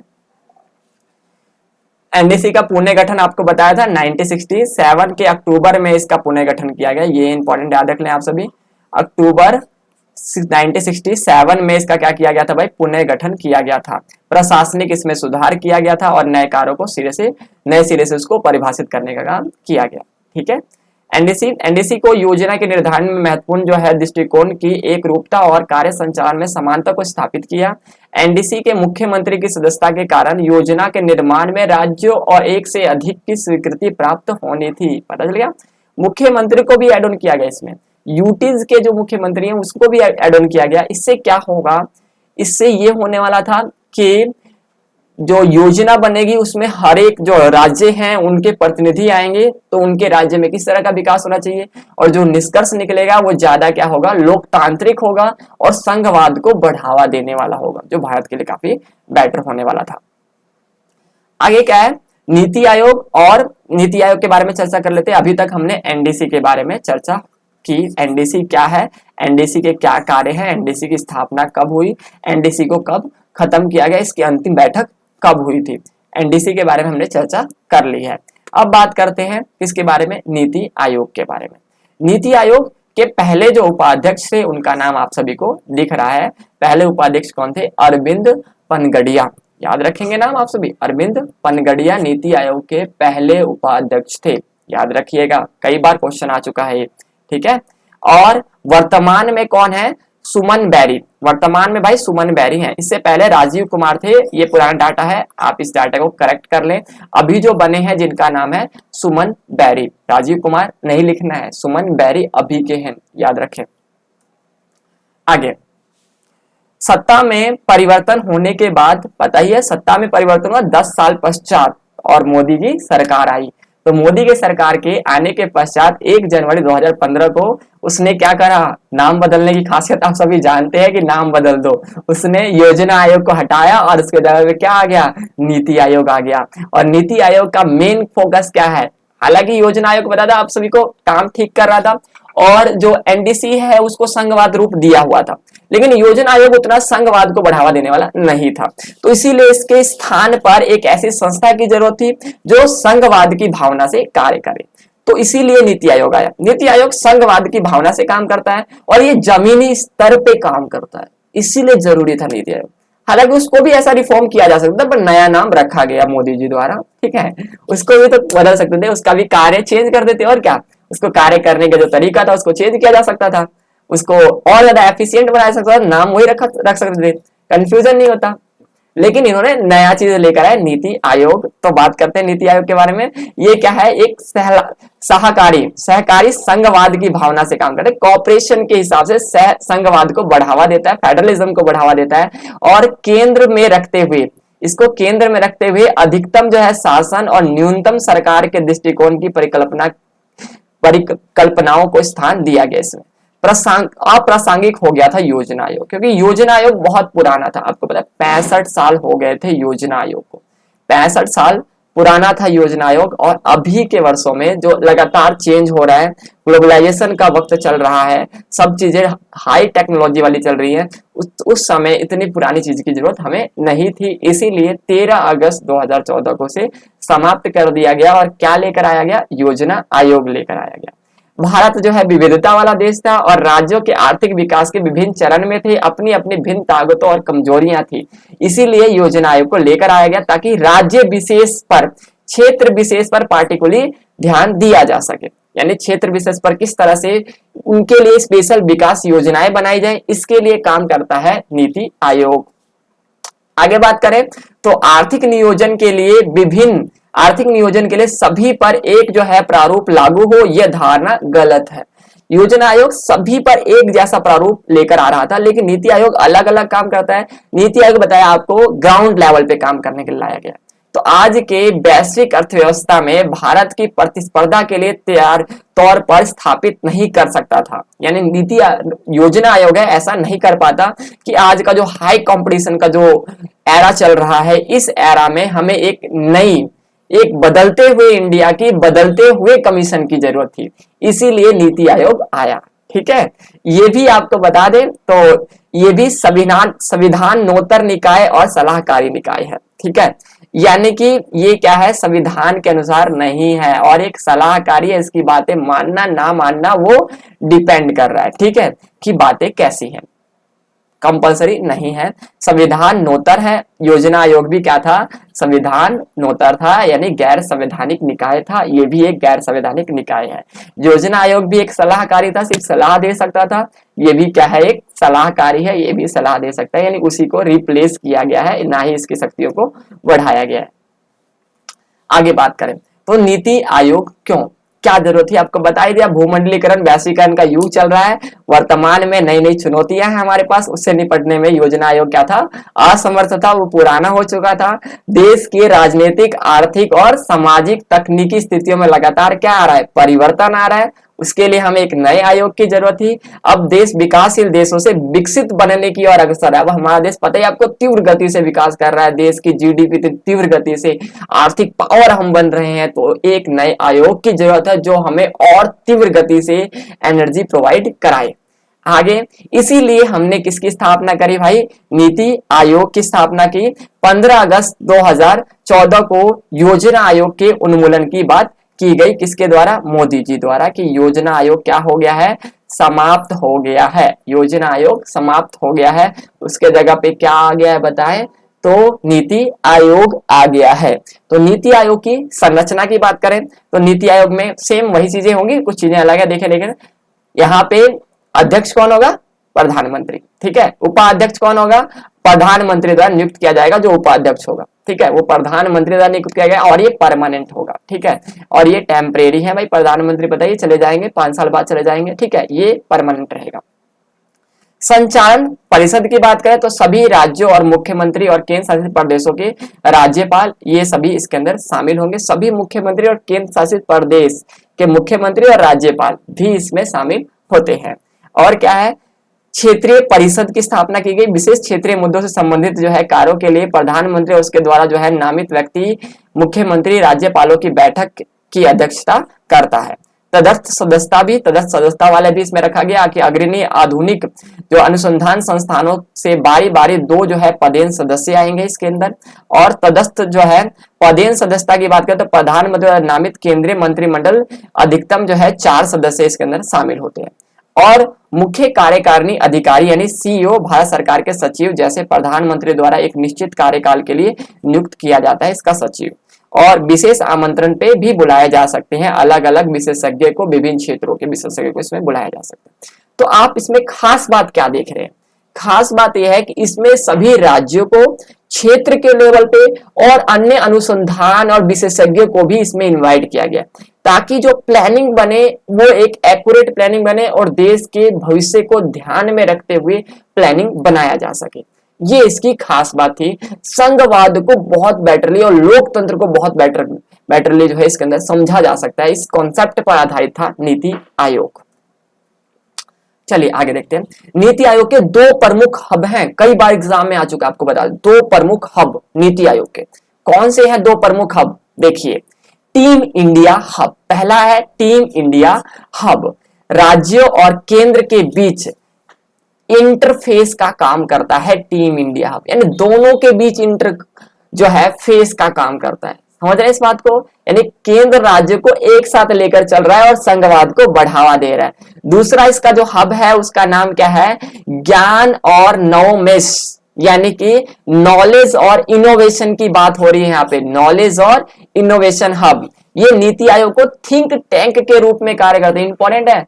एनडीसी का पुनः गठन आपको बताया था 1967 के अक्टूबर में इसका पुनः गठन किया गया। ये इंपॉर्टेंट याद रख लें आप सभी, अक्टूबर 1967 में इसका क्या किया गया था भाई, पुनः गठन किया गया था। प्रशासनिक इसमें सुधार किया गया था और नए कार्यों को नए सिरे से उसको परिभाषित करने का काम किया गया। ठीक है, एनडीसी को योजना के निर्धारण में महत्वपूर्ण जो है दृष्टिकोण की एक रूपता और कार्य संचालन में समानता को स्थापित किया। एनडीसी के मुख्यमंत्री की सदस्यता के कारण योजना के निर्माण में राज्यों और एक से अधिक की स्वीकृति प्राप्त होनी थी। पता चल गया, मुख्यमंत्री को भी एड ऑन किया गया इसमें, यूटीज के जो मुख्यमंत्री हैं उसको भी एड ऑन किया गया। इससे क्या होगा, इससे ये होने वाला था कि जो योजना बनेगी उसमें हर एक जो राज्य हैं उनके प्रतिनिधि आएंगे, तो उनके राज्य में किस तरह का विकास होना चाहिए, और जो निष्कर्ष निकलेगा वो ज्यादा क्या होगा, लोकतांत्रिक होगा और संघवाद को बढ़ावा देने वाला होगा, जो भारत के लिए काफी बेटर होने वाला था। आगे क्या है, नीति आयोग, और नीति आयोग के बारे में चर्चा कर लेते हैं। अभी तक हमने एनडीसी के बारे में चर्चा कि एनडीसी क्या है, एनडीसी के क्या कार्य हैं, एनडीसी की स्थापना कब हुई, एनडीसी को कब खत्म किया गया, इसकी अंतिम बैठक कब हुई थी, एनडीसी के बारे में हमने चर्चा कर ली है। अब बात करते हैं किसके बारे में, नीति आयोग के बारे में। नीति आयोग के पहले जो उपाध्यक्ष थे उनका नाम आप सभी को दिख रहा है। पहले उपाध्यक्ष कौन थे, अरविंद पनगड़िया, याद रखेंगे नाम आप सभी, अरविंद पनगड़िया नीति आयोग के पहले उपाध्यक्ष थे, याद रखिएगा, कई बार क्वेश्चन आ चुका है ये। ठीक है, और वर्तमान में कौन है, सुमन बैरी, वर्तमान में भाई सुमन बैरी हैं। इससे पहले राजीव कुमार थे, ये पुराना डाटा है, आप इस डाटा को करेक्ट कर लें। अभी जो बने हैं जिनका नाम है सुमन बैरी, राजीव कुमार नहीं लिखना है, सुमन बैरी अभी के हैं, याद रखें। आगे, सत्ता में परिवर्तन होने के बाद, पता ही है सत्ता में परिवर्तन हुआ 10 साल पश्चात और मोदी की सरकार आई। तो मोदी के सरकार के आने के पश्चात 1 जनवरी 2015 को उसने क्या करा, नाम बदलने की खासियत आप सभी जानते हैं कि नाम बदल दो, उसने योजना आयोग को हटाया और उसके जगह पे क्या आ गया, नीति आयोग आ गया। और नीति आयोग का मेन फोकस क्या है, हालांकि योजना आयोग बता था आप सभी को काम ठीक कर रहा था और जो एनडीसी है उसको संघवाद रूप दिया हुआ था, लेकिन योजना आयोग उतना संघवाद को बढ़ावा देने वाला नहीं था। तो इसीलिए इसके स्थान पर एक ऐसी संस्था की जरूरत थी जो संघवाद की भावना से कार्य करे। तो इसीलिए नीति आयोग आया। नीति आयोग संघवाद की भावना से काम करता है और ये जमीनी स्तर पे काम करता है, इसीलिए जरूरी था नीति आयोग। हालांकि उसको भी ऐसा रिफॉर्म किया जा सकता था, पर नया नाम रखा गया मोदी जी द्वारा, ठीक है। उसको भी तो बदल सकते थे, उसका भी कार्य चेंज कर देते, और क्या, उसको कार्य करने का जो तरीका था उसको चेंज किया जा सकता था, उसको और ज्यादा एफिशिएंट बनाया सकता था, नाम वही रख सकते थे, कंफ्यूजन नहीं होता। लेकिन इन्होंने नया चीज लेकर आए, नीति आयोग। तो बात करते हैं नीति आयोग के बारे में। ये क्या है, एक सहकारी संघवाद की भावना से काम करता है, कॉपरेशन के हिसाब से संघवाद को बढ़ावा देता है, फेडरलिज्म को बढ़ावा देता है, और केंद्र में रखते हुए, इसको केंद्र में रखते हुए अधिकतम जो है शासन और न्यूनतम सरकार के दृष्टिकोण की परिकल्पनाओं को स्थान दिया गया। इसमें अप्रासंगिक हो गया था योजना आयोग, क्योंकि योजना आयोग बहुत पुराना था, आपको पता है 65 साल हो गए थे योजना आयोग को, 65 साल पुराना था योजना आयोग। और अभी के वर्षों में जो लगातार चेंज हो रहा है, ग्लोबलाइजेशन का वक्त चल रहा है, सब चीजें हाई टेक्नोलॉजी वाली चल रही है, उस समय इतनी पुरानी चीज की जरूरत हमें नहीं थी, इसीलिए 13 अगस्त 2014 को से समाप्त कर दिया गया। और क्या लेकर आया गया, योजना आयोग लेकर आया गया। भारत जो है विविधता वाला देश था और राज्यों के आर्थिक विकास के विभिन्न चरण में थे, अपनी अपनी भिन्न ताकतों और कमजोरियां थी, इसीलिए योजना आयोग को लेकर आया गया ताकि राज्य विशेष पर, क्षेत्र विशेष पर पार्टिकुलरली ध्यान दिया जा सके। यानी क्षेत्र विशेष पर किस तरह से उनके लिए स्पेशल विकास योजनाएं बनाई जाए, इसके लिए काम करता है नीति आयोग। आगे बात करें तो आर्थिक नियोजन के लिए सभी पर एक जो है प्रारूप लागू हो, यह धारणा गलत है। योजना आयोग सभी पर एक जैसा प्रारूप लेकर आ रहा था, लेकिन नीति आयोग अलग अलग काम करता है। नीति आयोग बताया आपको ग्राउंड लेवल पे काम करने के लिए लाया गया। तो आज के वैश्विक अर्थव्यवस्था में भारत की प्रतिस्पर्धा के लिए तैयार तौर पर स्थापित नहीं कर सकता था, यानी योजना आयोग है ऐसा नहीं कर पाता कि आज का जो हाई कंपटीशन का जो एरा चल रहा है, इस एरा में हमें एक बदलते हुए इंडिया की बदलते हुए कमीशन की जरूरत थी, इसीलिए नीति आयोग आया। ठीक है, ये भी आपको बता दें तो ये भी संविधान नोतर निकाय और सलाहकारी निकाय है। ठीक है, यानी कि ये क्या है, संविधान के अनुसार नहीं है और एक सलाहकारी है, इसकी बातें मानना ना मानना वो डिपेंड कर रहा है। ठीक है, कि बातें कैसी हैं, कंपलसरी नहीं है। संविधान नोतर है, योजना आयोग भी क्या था, संविधान नोतर था, यानी गैर संवैधानिक निकाय था, ये भी एक गैर संवैधानिक निकाय है। योजना आयोग भी एक सलाहकारी था, सिर्फ सलाह दे सकता था, ये भी क्या है, एक सलाहकारी है, ये भी सलाह दे सकता है, यानी उसी को रिप्लेस किया गया है, ना ही इसकी शक्तियों को बढ़ाया गया है। आगे बात करें तो नीति आयोग क्यों, क्या जरूरत थी, आपको बता ही दिया। भूमंडलीकरण वैश्वीकरण का युग चल रहा है, वर्तमान में नई नई चुनौतियां हैं हमारे पास, उससे निपटने में योजना आयोग क्या था, असमर्थ था, वो पुराना हो चुका था। देश के राजनीतिक, आर्थिक और सामाजिक तकनीकी स्थितियों में लगातार क्या आ रहा है, परिवर्तन आ रहा है, उसके लिए हमें एक नए आयोग की जरूरत थी। अब देश विकासशील देशों से विकसित बनने की ओर अग्रसर है। अब हमारा देश पता ही आपको तीव्र गति से विकास कर रहा है, देश की जीडीपी तीव्र गति से, आर्थिक पावर हम बन रहे हैं, तो एक नए आयोग की जरूरत है जो हमें और तीव्र गति से एनर्जी प्रोवाइड कराए। आगे इसीलिए हमने किसकी स्थापना करी भाई, नीति आयोग की स्थापना की। 15 अगस्त 2014 को योजना आयोग के उन्मूलन की बात की गई, किसके द्वारा, मोदी जी द्वारा, कि योजना आयोग क्या हो गया है, समाप्त हो गया है, योजना आयोग समाप्त हो गया है, उसके जगह पे क्या आ गया है बताएं, तो नीति आयोग आ गया है। तो नीति आयोग की संरचना की बात करें तो नीति आयोग में सेम वही चीजें होंगी, कुछ चीजें अलग है, देखें लेकिन यहाँ पे अध्यक्ष कौन होगा, प्रधानमंत्री। ठीक है, उपाध्यक्ष कौन होगा, प्रधानमंत्री द्वारा नियुक्त किया जाएगा जो उपाध्यक्ष होगा। ठीक है, वो प्रधानमंत्री द्वारा नियुक्त किया गया और ये परमानेंट होगा। ठीक है, और ये टेम्परेरी है भाई, प्रधानमंत्री बताइए चले जाएंगे, 5 साल बाद चले जाएंगे। ठीक है, ये परमानेंट रहेगा। संचालन परिषद की बात करें तो सभी राज्यों और मुख्यमंत्री और केंद्र शासित प्रदेशों के राज्यपाल ये सभी इसके अंदर शामिल होंगे। सभी मुख्यमंत्री और केंद्र शासित प्रदेश के मुख्यमंत्री और राज्यपाल भी इसमें शामिल होते हैं। और क्या है, क्षेत्रीय परिषद की स्थापना की गई, विशेष क्षेत्रीय मुद्दों से संबंधित जो है कार्यों के लिए प्रधानमंत्री और उसके द्वारा जो है नामित व्यक्ति मुख्यमंत्री राज्यपालों की बैठक की अध्यक्षता करता है। तटस्थ सदस्यता भी, तटस्थ सदस्यता वाले भी इसमें रखा गया कि अग्रणी आधुनिक जो अनुसंधान संस्थानों से बारी बारी 2 जो है पदेन सदस्य आएंगे इसके अंदर। और तटस्थ जो है पदेन सदस्यता की बात करें तो प्रधानमंत्री द्वारा नामित केंद्रीय मंत्रिमंडल अधिकतम जो है 4 सदस्य इसके अंदर शामिल होते हैं। और मुख्य कार्यकारिणी अधिकारी यानी सीईओ भारत सरकार के सचिव, जैसे प्रधानमंत्री द्वारा एक निश्चित कार्यकाल के लिए नियुक्त किया जाता है इसका सचिव। और विशेष आमंत्रण पे भी बुलाए जा सकते हैं, अलग अलग विशेषज्ञ को, विभिन्न क्षेत्रों के विशेषज्ञ को इसमें बुलाया जा सकता है। तो आप इसमें खास बात क्या देख रहे हैं? खास बात यह है कि इसमें सभी राज्यों को क्षेत्र के लेवल पे और अन्य अनुसंधान और विशेषज्ञों को भी इसमें इनवाइट किया गया, ताकि जो प्लानिंग बने वो एक एक्यूरेट प्लानिंग बने और देश के भविष्य को ध्यान में रखते हुए प्लानिंग बनाया जा सके। ये इसकी खास बात थी। संघवाद को बहुत बेटरली और लोकतंत्र को बहुत बेटरली जो है इसके अंदर समझा जा सकता है। इस कॉन्सेप्ट पर आधारित था नीति आयोग। चलिए आगे देखते हैं। नीति आयोग के 2 प्रमुख हब हैं, कई बार एग्जाम में आ चुका है, आपको बता दें 2 प्रमुख हब नीति आयोग के कौन से हैं? 2 प्रमुख हब देखिए, टीम इंडिया हब, पहला है टीम इंडिया हब, राज्यों और केंद्र के बीच इंटरफेस का काम करता है टीम इंडिया हब, यानी दोनों के बीच जो है फेस का काम करता है। समझ रहे हैं इस बात को? यानी केंद्र राज्य को एक साथ लेकर चल रहा है और संघवाद को बढ़ावा दे रहा है। दूसरा इसका जो हब है उसका नाम क्या है? ज्ञान और नवोन्मेष, यानी कि नॉलेज और इनोवेशन की बात हो रही है यहाँ पे, नॉलेज और इनोवेशन हब। ये नीति आयोग को थिंक टैंक के रूप में कार्य करते हैं। इंपॉर्टेंट है,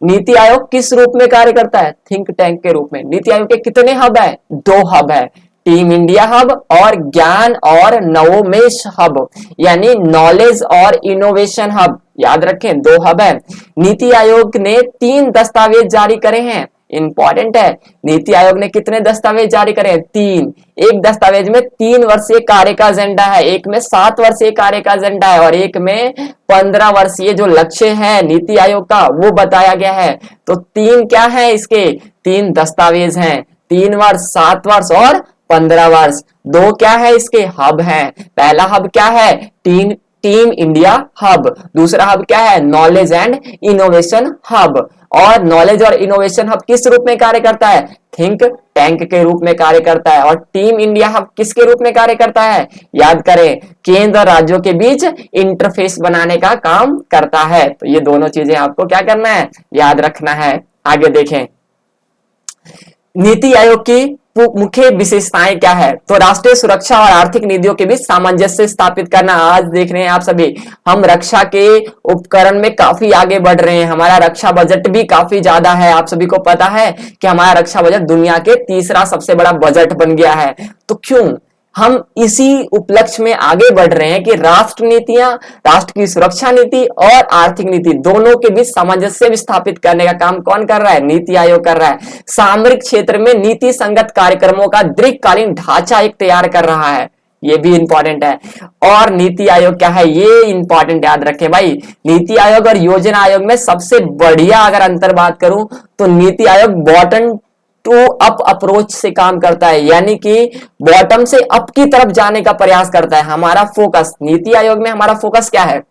नीति आयोग किस रूप में कार्य करता है? थिंक टैंक के रूप में। नीति आयोग के कितने हब है? 2 हब है, टीम इंडिया हब और ज्ञान और नवोन्मेष हब, यानी नॉलेज और इनोवेशन हब। याद रखें 2 हब है। नीति आयोग ने 3 दस्तावेज जारी करे हैं। इंपॉर्टेंट है, नीति आयोग ने कितने दस्तावेज जारी करे हैं? 3। एक दस्तावेज में 3 वर्षीय कार्य का एजेंडा है, एक में 7 वर्षीय कार्य का एजेंडा है और एक में 15 वर्षीय जो लक्ष्य है नीति आयोग का वो बताया गया है। तो 3 क्या है इसके? 3 दस्तावेज हैं, 3 वर्ष, 7 वर्ष और 15 वर्ष। 2 क्या है इसके? हब हैं। पहला हब क्या है? Team India hub. दूसरा हब क्या है? Knowledge and innovation hub. और नॉलेज और इनोवेशन हब किस रूप में कार्य करता है? थिंक टैंक के रूप में कार्य करता है। और टीम इंडिया हब किसके रूप में कार्य करता है? याद करें, केंद्र और राज्यों के बीच इंटरफेस बनाने का काम करता है। तो ये दोनों चीजें आपको क्या करना है? याद रखना है। आगे देखें, नीति आयोग की मुख्य विशेषताएं क्या है? तो राष्ट्रीय सुरक्षा और आर्थिक नीतियों के बीच सामंजस्य स्थापित करना। आज देख रहे हैं आप सभी, हम रक्षा के उपकरण में काफी आगे बढ़ रहे हैं, हमारा रक्षा बजट भी काफी ज्यादा है। आप सभी को पता है कि हमारा रक्षा बजट दुनिया के 3रा सबसे बड़ा बजट बन गया है। तो क्यों हम इसी उपलक्ष्य में आगे बढ़ रहे हैं कि राष्ट्र नीतियां, राष्ट्र की सुरक्षा नीति और आर्थिक नीति दोनों के बीच सामंजस्य विस्थापित करने का काम कौन कर रहा है? नीति आयोग कर रहा है। सामरिक क्षेत्र में नीति संगत कार्यक्रमों का दीर्घकालीन ढांचा एक तैयार कर रहा है, ये भी इंपॉर्टेंट है। और नीति आयोग क्या है? ये इंपॉर्टेंट याद रखें भाई। नीति आयोग और योजना आयोग में सबसे बढ़िया अगर अंतर बात करूं तो NITI Aayog bottom to up approach से काम करता है, यानी कि बॉटम से अप की तरफ जाने का प्रयास करता है। हमारा फोकस नीति आयोग में, हमारा फोकस क्या है?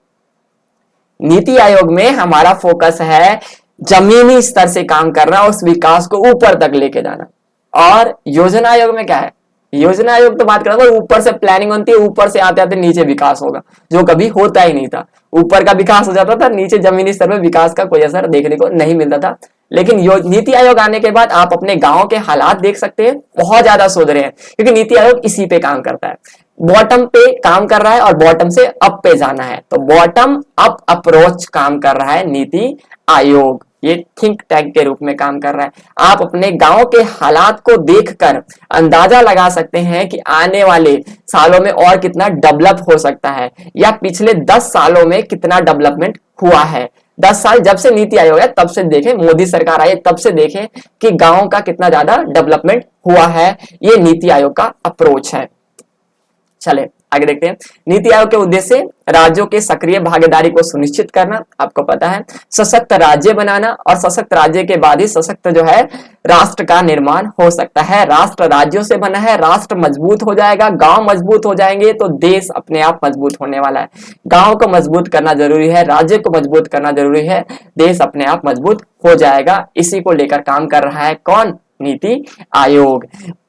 नीति आयोग में हमारा फोकस है जमीनी स्तर से काम करना, उस विकास को ऊपर तक लेके जाना। और योजना आयोग में क्या है? योजना आयोग तो बात कर रहा था, ऊपर से प्लानिंग बनती है, ऊपर से आते आते नीचे विकास होगा, जो कभी होता ही नहीं था। ऊपर का विकास हो जाता था, नीचे जमीनी स्तर पर विकास का कोई असर देखने को नहीं मिलता था। लेकिन नीति आयोग आने के बाद आप अपने गांव के हालात देख सकते हैं, बहुत ज्यादा सुधरे हैं, क्योंकि नीति आयोग इसी पे काम करता है, बॉटम पे काम कर रहा है और बॉटम से अप पे जाना है। तो बॉटम अप अप्रोच काम कर रहा है नीति आयोग, ये थिंक टैंक के रूप में काम कर रहा है। आप अपने गांव के हालात को देखकर अंदाजा लगा सकते हैं कि आने वाले सालों में और कितना डेवलप हो सकता है, या पिछले 10 सालों में कितना डेवलपमेंट हुआ है। 10 साल जब से नीति आयोग है तब से देखें, मोदी सरकार आई तब से देखें कि गांव का कितना ज्यादा डेवलपमेंट हुआ है। ये नीति आयोग का अप्रोच है। चले आगे देखते हैं। नीति आयोग के उद्देश्य राज्यों के सक्रिय भागीदारी को सुनिश्चित करना, आपको पता है, सशक्त राज्य बनाना, और सशक्त राज्य के बाद ही सशक्त जो है राष्ट्र का निर्माण हो सकता है। राष्ट्र राज्यों से बना है, राष्ट्र मजबूत हो जाएगा, गांव मजबूत हो जाएंगे तो देश अपने आप मजबूत होने वाला है। गांव को मजबूत करना जरूरी है, राज्य को मजबूत करना जरूरी है, देश अपने आप मजबूत हो जाएगा। इसी को लेकर काम कर रहा है कौन? नीति आयोग।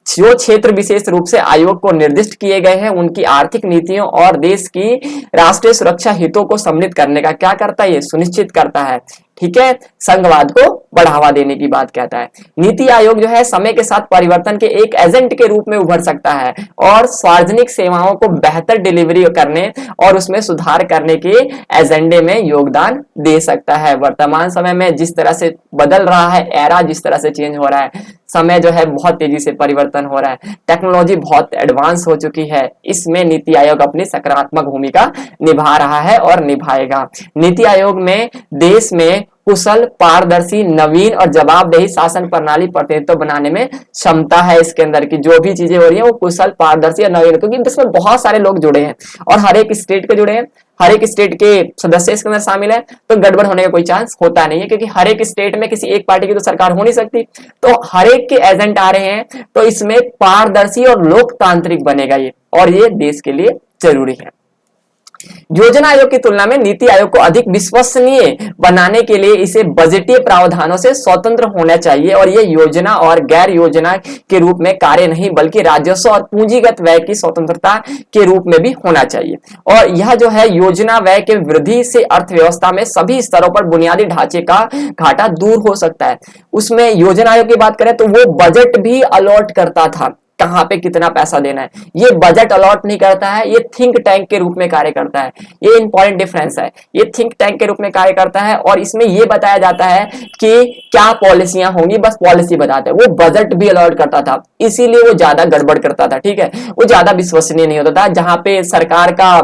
जो क्षेत्र विशेष रूप से आयोग को निर्दिष्ट किए गए हैं उनकी आर्थिक नीतियों और देश की राष्ट्रीय सुरक्षा हितों को सम्मिलित करने का क्या करता है? ये सुनिश्चित करता है। ठीक है, संघवाद को बढ़ावा देने की बात कहता है। नीति आयोग जो है समय के साथ परिवर्तन के एक एजेंट के रूप में उभर सकता है और सार्वजनिक सेवाओं को बेहतर डिलीवरी करने और उसमें सुधार करने के एजेंडे में योगदान दे सकता है। वर्तमान समय में जिस तरह से बदल रहा है, एरा जिस तरह से चेंज हो रहा है, समय जो है बहुत तेजी से परिवर्तन हो रहा है, टेक्नोलॉजी बहुत एडवांस हो चुकी है, इसमें नीति आयोग अपनी सकारात्मक भूमिका निभा रहा है और निभाएगा। नीति आयोग में देश में कुशल, पारदर्शी, नवीन और जवाबदेही शासन प्रणाली प्रतिनिधित्व बनाने में क्षमता है। इसके अंदर की जो भी चीजें हो रही है वो कुशल, पारदर्शी और नवीन, क्योंकि इसमें बहुत सारे लोग जुड़े हैं और हर एक स्टेट के जुड़े हैं, हर एक स्टेट के सदस्य इसके अंदर शामिल है, तो गड़बड़ होने का कोई चांस होता नहीं है, क्योंकि हर एक स्टेट में किसी एक पार्टी की तो सरकार हो नहीं सकती, तो हर एक के एजेंट आ रहे हैं, तो इसमें पारदर्शी और लोकतांत्रिक बनेगा ये, और ये देश के लिए जरूरी है। योजना आयोग की तुलना में नीति आयोग को अधिक विश्वसनीय बनाने के लिए इसे बजटीय प्रावधानों से स्वतंत्र होना चाहिए और ये योजना और गैर योजना के रूप में कार्य नहीं बल्कि राजस्व और पूंजीगत व्यय की स्वतंत्रता के रूप में भी होना चाहिए। और यह जो है योजना व्यय के वृद्धि से अर्थव्यवस्था में सभी स्तरों पर बुनियादी ढांचे का घाटा दूर हो सकता है। उसमें योजना आयोग की बात करें तो वो बजट भी अलॉट करता था, कहां पे कितना पैसा देना है, ये बजट अलॉट नहीं करता है, ये थिंक टैंक के रूप में कार्य करता है। ये इंपॉर्टेंट डिफरेंस है, ये थिंक टैंक के रूप में कार्य करता है और इसमें ये बताया जाता है कि क्या पॉलिसियां होंगी, बस पॉलिसी बताते हैं। वो बजट भी अलॉट करता था, इसीलिए वो ज्यादा गड़बड़ करता था। ठीक है, वो ज्यादा विश्वसनीय नहीं होता था। जहां पे सरकार का,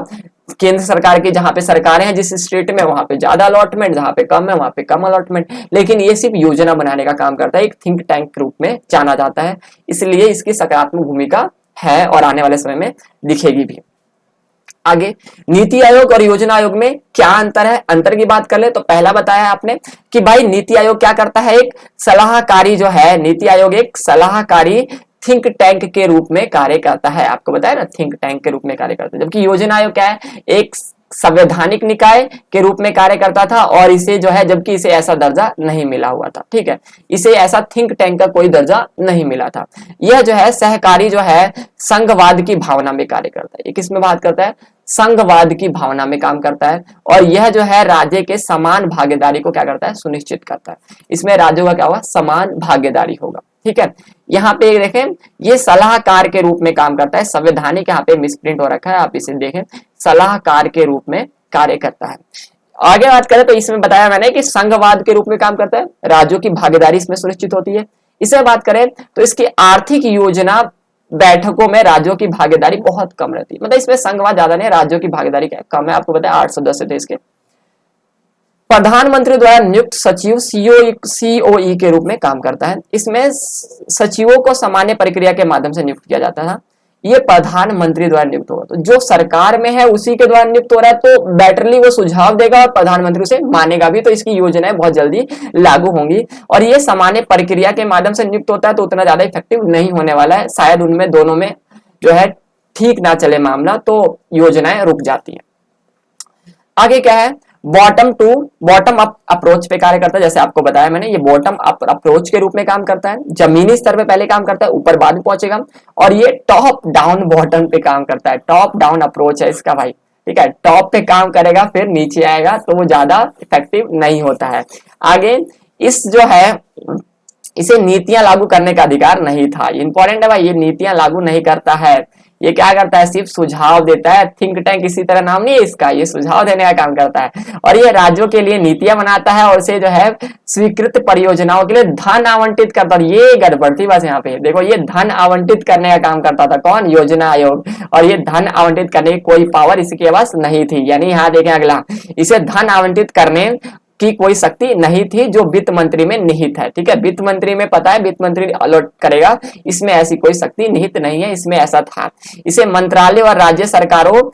केंद्र सरकार की जहां पे सरकारें हैं जिस स्टेट में, वहां पे ज्यादा अलॉटमेंट, जहां पे कम है वहां पे कम अलॉटमेंट, लेकिन ये सिर्फ योजना बनाने का काम करता है, एक थिंक टैंक के रूप में जाना जाता है, इसलिए इसकी सकारात्मक भूमिका है और आने वाले समय में दिखेगी भी। आगे नीति आयोग और योजना आयोग में क्या अंतर है? अंतर की बात कर ले तो पहला बताया आपने कि भाई नीति आयोग क्या करता है, एक सलाहकारी जो है, नीति आयोग एक सलाहकारी थिंक टैंक के रूप में कार्य करता है। आपको बताया ना, थिंक टैंक के रूप में कार्य करता है, जबकि योजना आयोग क्या है, एक संवैधानिक निकाय के रूप में कार्य करता था और इसे जो है, जबकि इसे ऐसा दर्जा नहीं मिला हुआ था। ठीक है, इसे ऐसा थिंक टैंक का कोई दर्जा नहीं मिला था। यह जो है सहकारी जो है संघवाद की भावना में कार्य करता है। ये किस में बात करता है? संघवाद की भावना में काम करता है और यह जो है राज्य के समान भागीदारी को क्या करता है? सुनिश्चित करता है। इसमें राज्यों का क्या होगा? समान भागीदारी होगा। ठीक है, यहाँ पे देखें ये सलाहकार के रूप में काम करता है। संवैधानिक यहाँ पे मिसप्रिंट हो रखा है, आप इसे देखें, सलाहकार के रूप में कार्य करता है। आगे बात करें तो इसमें बताया मैंने कि संघवाद के रूप में काम करता है, राज्यों की भागीदारी इसमें सुनिश्चित होती है। इसे बात करें तो इसकी आर्थिक योजना बैठकों में राज्यों की भागीदारी बहुत कम रहती है, मतलब इसमें संघवाद ज्यादा नहीं, राज्यों की भागीदारी कम है। आपको पता है 8 सदस्य थे इसके। प्रधानमंत्री द्वारा नियुक्त सचिव सीओई के रूप में काम करता है। इसमें सचिवों को सामान्य प्रक्रिया के माध्यम से नियुक्त किया जाता था, ये प्रधानमंत्री द्वारा नियुक्त होगा। तो जो सरकार में है उसी के द्वारा नियुक्त हो रहा है, तो बेटरली वो सुझाव देगा और प्रधानमंत्री उसे मानेगा भी, तो इसकी योजनाएं बहुत जल्दी लागू होंगी। और ये सामान्य प्रक्रिया के माध्यम से नियुक्त होता है तो उतना ज्यादा इफेक्टिव नहीं होने वाला है, शायद उनमें दोनों में जो है ठीक ना चले मामला, तो योजनाएं रुक जाती है। आगे क्या है? बॉटम अप अप्रोच पे कार्य करता है। जैसे आपको बताया मैंने, ये बॉटम अप अप्रोच के रूप में काम करता है, जमीनी स्तर पे पहले काम करता है, ऊपर बाद में पहुंचेगा। और ये टॉप डाउन बॉटम पे काम करता है, टॉप डाउन अप्रोच है इसका भाई। ठीक है, टॉप पे काम करेगा फिर नीचे आएगा, तो वो ज्यादा इफेक्टिव नहीं होता है। आगे इस जो है, इसे नीतियां लागू करने का अधिकार नहीं था। इंपॉर्टेंट है भाई, ये नीतियां लागू नहीं करता है, ये क्या करता है? सिर्फ सुझाव देता है। थिंक टैंक इसी तरह नाम नहीं है इसका, ये सुझाव देने का काम करता है और ये राज्यों के लिए नीतियां बनाता है और उसे जो है स्वीकृत परियोजनाओं के लिए धन आवंटित करता है। ये गड़बड़ थी बस यहाँ पे, देखो ये धन आवंटित करने का काम करता था कौन? योजना आयोग। और ये धन आवंटित करने की कोई पावर इसके पास नहीं थी। यानी यहाँ देखें अगला, इसे धन आवंटित करने की कोई शक्ति नहीं थी जो वित्त मंत्री में निहित है। ठीक है, वित्त मंत्री में पता है वित्त मंत्री अलॉट करेगा, इसमें ऐसी कोई शक्ति निहित नहीं है, इसमें ऐसा था। इसे मंत्रालय और राज्य सरकारों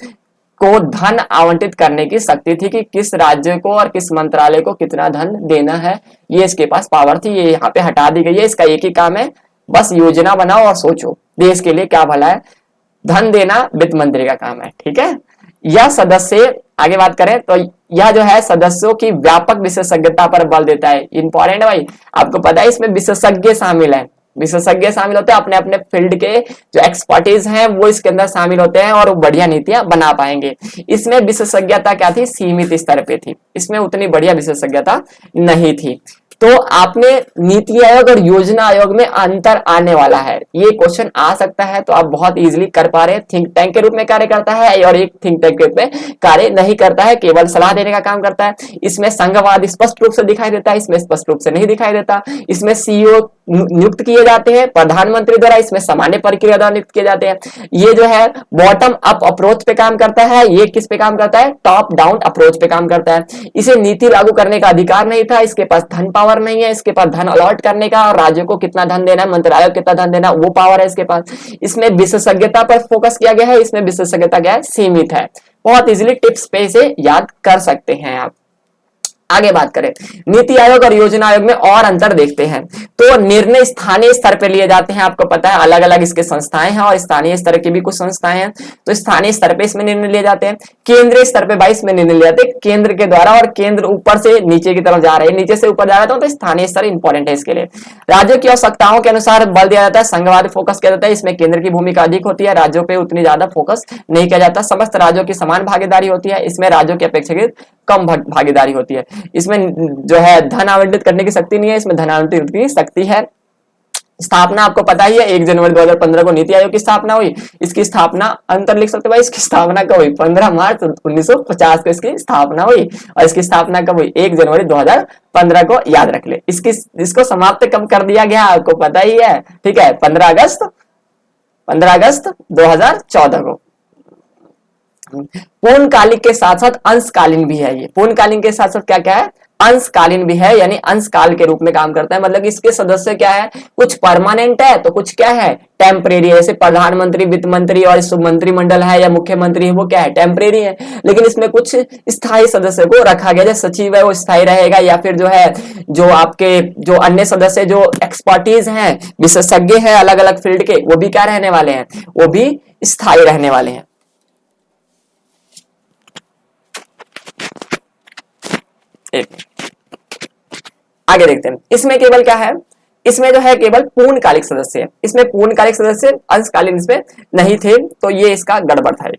को धन आवंटित करने की शक्ति थी कि किस राज्य को और किस मंत्रालय को कितना धन देना है, ये इसके पास पावर थी। ये यहाँ पे हटा दी गई है। इसका एक ही काम है, बस योजना बनाओ और सोचो देश के लिए क्या भला है। धन देना वित्त मंत्री का काम है। ठीक है, यह सदस्य, आगे बात करें तो यह जो है सदस्यों की व्यापक विशेषज्ञता पर बल देता है। इंपॉर्टेंट है भाई, आपको पता है इसमें विशेषज्ञ शामिल है, विशेषज्ञ शामिल होते हैं, अपने अपने फील्ड के जो एक्सपर्टीज हैं वो इसके अंदर शामिल होते हैं और वो बढ़िया नीतियां बना पाएंगे। इसमें विशेषज्ञता क्या थी, सीमित स्तर पे थी, इसमें उतनी बढ़िया विशेषज्ञता नहीं थी। तो आपने नीति आयोग और योजना आयोग में अंतर आने वाला है, ये क्वेश्चन आ सकता है, तो आप बहुत इजीली कर पा रहे हैं। थिंक टैंक के रूप में कार्य करता है और एक थिंक टैंक के रूप में कार्य नहीं करता है, केवल सलाह देने का काम करता है। इसमें संघवाद स्पष्ट रूप से दिखाई देता है, इसमें स्पष्ट रूप से नहीं दिखाई देता। इसमें सीईओ नियुक्त किए जाते हैं प्रधानमंत्री द्वारा, इसमें सामान्य प्रक्रिया द्वारा नियुक्त किए जाते हैं। ये जो है बॉटम अप अप्रोच पे काम करता है, ये किस पे काम करता है, टॉप डाउन अप्रोच पे काम करता है। इसे नीति लागू करने का अधिकार नहीं था, इसके पास धन पावर नहीं है, इसके पास धन अलॉट करने का और राज्यों को कितना धन देना है, मंत्रालय को कितना धन देना वो पावर है इसके पास। इसमें विशेषज्ञता पर फोकस किया गया है, इसमें विशेषज्ञता क्या है, सीमित है। बहुत इजीली टिप्स पे इसे याद कर सकते हैं आप। आगे बात करें नीति आयोग और योजना आयोग में और अंतर देखते हैं तो निर्णय स्थानीय स्तर पर लिए जाते हैं। आपको पता है अलग अलग इसके संस्थाएं हैं और स्थानीय स्तर की भी कुछ संस्थाएं हैं, तो स्थानीय स्तर पे इसमें निर्णय लिए जाते हैं। केंद्रीय स्तर पे भाई इसमें निर्णय लिए जाते हैं केंद्र के द्वारा, और केंद्र ऊपर से नीचे की तरफ जा रहे हैं, नीचे से ऊपर जा रहा है, तो स्थानीय स्तर इंपॉर्टेंट है इसके लिए। राज्यों की आवश्यकताओं के अनुसार बल दिया जाता है, संघवाद फोकस किया जाता है, इसमें केंद्र की भूमिका अधिक होती है, राज्यों पे उतनी ज्यादा फोकस नहीं किया जाता। समस्त राज्यों की समान भागीदारी होती है, इसमें राज्यों की अपेक्षाकृत कम भागीदारी होती है। इसमें जो है धन आवंटित करने की शक्ति नहीं है, इसमें धन आवंटित की शक्ति है। स्थापना आपको पता ही है 1 जनवरी 2015 को नीति आयोग की स्थापना हुई। इसकी स्थापना अंतर लिख सकते भाई, इसकी स्थापना कब हुई, 15 मार्च 1950 को इसकी स्थापना हुई, और इसकी स्थापना कब हुई, 1 जनवरी 2015 को याद रख ले। इसको समाप्त कब कर दिया गया आपको पता ही है, ठीक है, 15 अगस्त 2014 को। पूर्णकालिक के साथ साथ अंशकालीन भी है, ये पूर्णकालीन के साथ साथ क्या क्या है, अंशकालीन भी है, यानी अंशकाल के रूप में काम करता है। मतलब इसके सदस्य क्या है, कुछ परमानेंट है तो कुछ क्या है, टेम्परेरी है। जैसे प्रधानमंत्री, वित्त मंत्री और मंत्रिमंडल है या मुख्यमंत्री है, वो क्या है, टेम्परेरी है। लेकिन इसमें कुछ स्थायी सदस्य को रखा गया, जैसे सचिव है वो स्थायी रहेगा, या फिर जो है जो आपके जो अन्य सदस्य जो एक्सपर्टीज हैं, विशेषज्ञ है अलग अलग फील्ड के, वो भी क्या रहने वाले हैं, वो भी स्थायी रहने वाले हैं। आगे देखते हैं, इसमें केवल क्या है, इसमें जो है केवल पूर्णकालिक सदस्य है, इसमें पूर्णकालिक सदस्य अंशकालीन इसमें नहीं थे, तो ये इसका गड़बड़ था।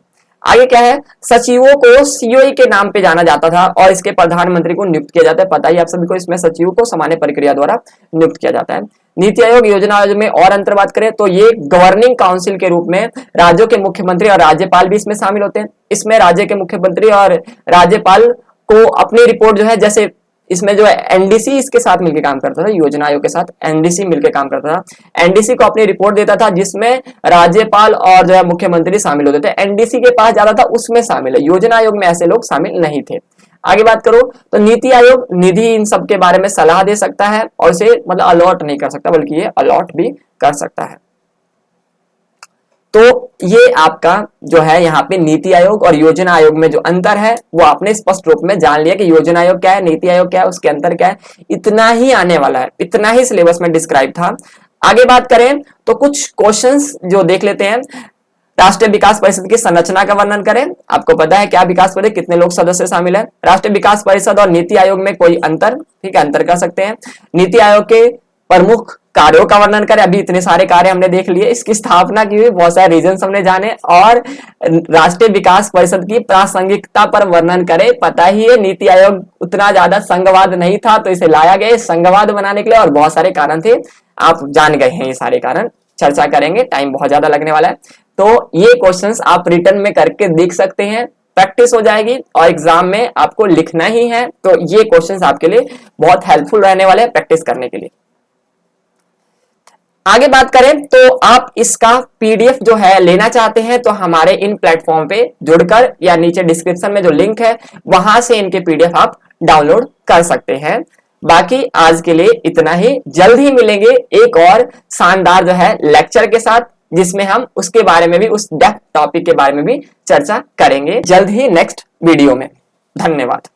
आगे क्या है, सचिवों को सीओई के नाम पे जाना जाता था और इसके प्रधानमंत्री को नियुक्त किया जाता है, पता ही आप सभी को। इसमें सचिव को सामान्य प्रक्रिया द्वारा नियुक्त किया जाता है। नीति आयोग योजना आयोग में और अंतर बात करें तो ये गवर्निंग काउंसिल के रूप में राज्यों के मुख्यमंत्री और राज्यपाल भी इसमें शामिल होते हैं। इसमें राज्य के मुख्यमंत्री और राज्यपाल को अपनी रिपोर्ट जो है, जैसे इसमें जो है एनडीसी इसके साथ मिलकर काम करता था, योजना आयोग के साथ एनडीसी मिलकर काम करता था। एनडीसी को अपनी रिपोर्ट देता था जिसमें राज्यपाल और जो है मुख्यमंत्री शामिल होते थे। एनडीसी के पास जाता था, उसमें शामिल है, योजना आयोग में ऐसे लोग शामिल नहीं थे। आगे बात करो तो नीति आयोग निधि इन सब के बारे में सलाह दे सकता है और इसे मतलब अलॉट नहीं कर सकता, बल्कि ये अलॉट भी कर सकता है। तो ये आपका जो है यहाँ पे नीति आयोग और योजना आयोग में जो अंतर है वो आपने स्पष्ट रूप में जान लिया कि योजना आयोग क्या है, नीति आयोग क्या है, उसके अंतर क्या है। इतना ही आने वाला है, इतना ही सिलेबस में डिस्क्राइब था। आगे बात करें तो कुछ क्वेश्चंस जो देख लेते हैं। राष्ट्रीय विकास परिषद की संरचना का वर्णन करें। आपको पता है क्या विकास परिषद, कितने लोग सदस्य शामिल है। राष्ट्रीय विकास परिषद और नीति आयोग में कोई अंतर, ठीक है, अंतर कर सकते हैं। नीति आयोग के प्रमुख कार्यों का वर्णन करें। अभी इतने सारे कार्य हमने देख लिए, इसकी स्थापना की हुई, बहुत सारे रीजन हमने जाने, और राष्ट्रीय विकास परिषद की प्रासंगिकता पर वर्णन करें। पता ही है नीति आयोग उतना ज्यादा संघवाद नहीं था, तो इसे लाया गया संघवाद बनाने के लिए, और बहुत सारे कारण थे, आप जान गए हैं ये सारे कारण। चर्चा करेंगे, टाइम बहुत ज्यादा लगने वाला है, तो ये क्वेश्चंस आप रिटर्न में करके देख सकते हैं, प्रैक्टिस हो जाएगी और एग्जाम में आपको लिखना ही है। तो ये क्वेश्चंस आपके लिए बहुत हेल्पफुल रहने वाले हैं प्रैक्टिस करने के लिए। आगे बात करें तो आप इसका पीडीएफ जो है लेना चाहते हैं तो हमारे इन प्लेटफॉर्म पे जुड़कर या नीचे डिस्क्रिप्शन में जो लिंक है वहां से इनके पीडीएफ आप डाउनलोड कर सकते हैं। बाकी आज के लिए इतना ही, जल्द ही मिलेंगे एक और शानदार जो है लेक्चर के साथ, जिसमें हम उसके बारे में भी, उस डेप्थ टॉपिक के बारे में भी चर्चा करेंगे जल्द ही नेक्स्ट वीडियो में। धन्यवाद।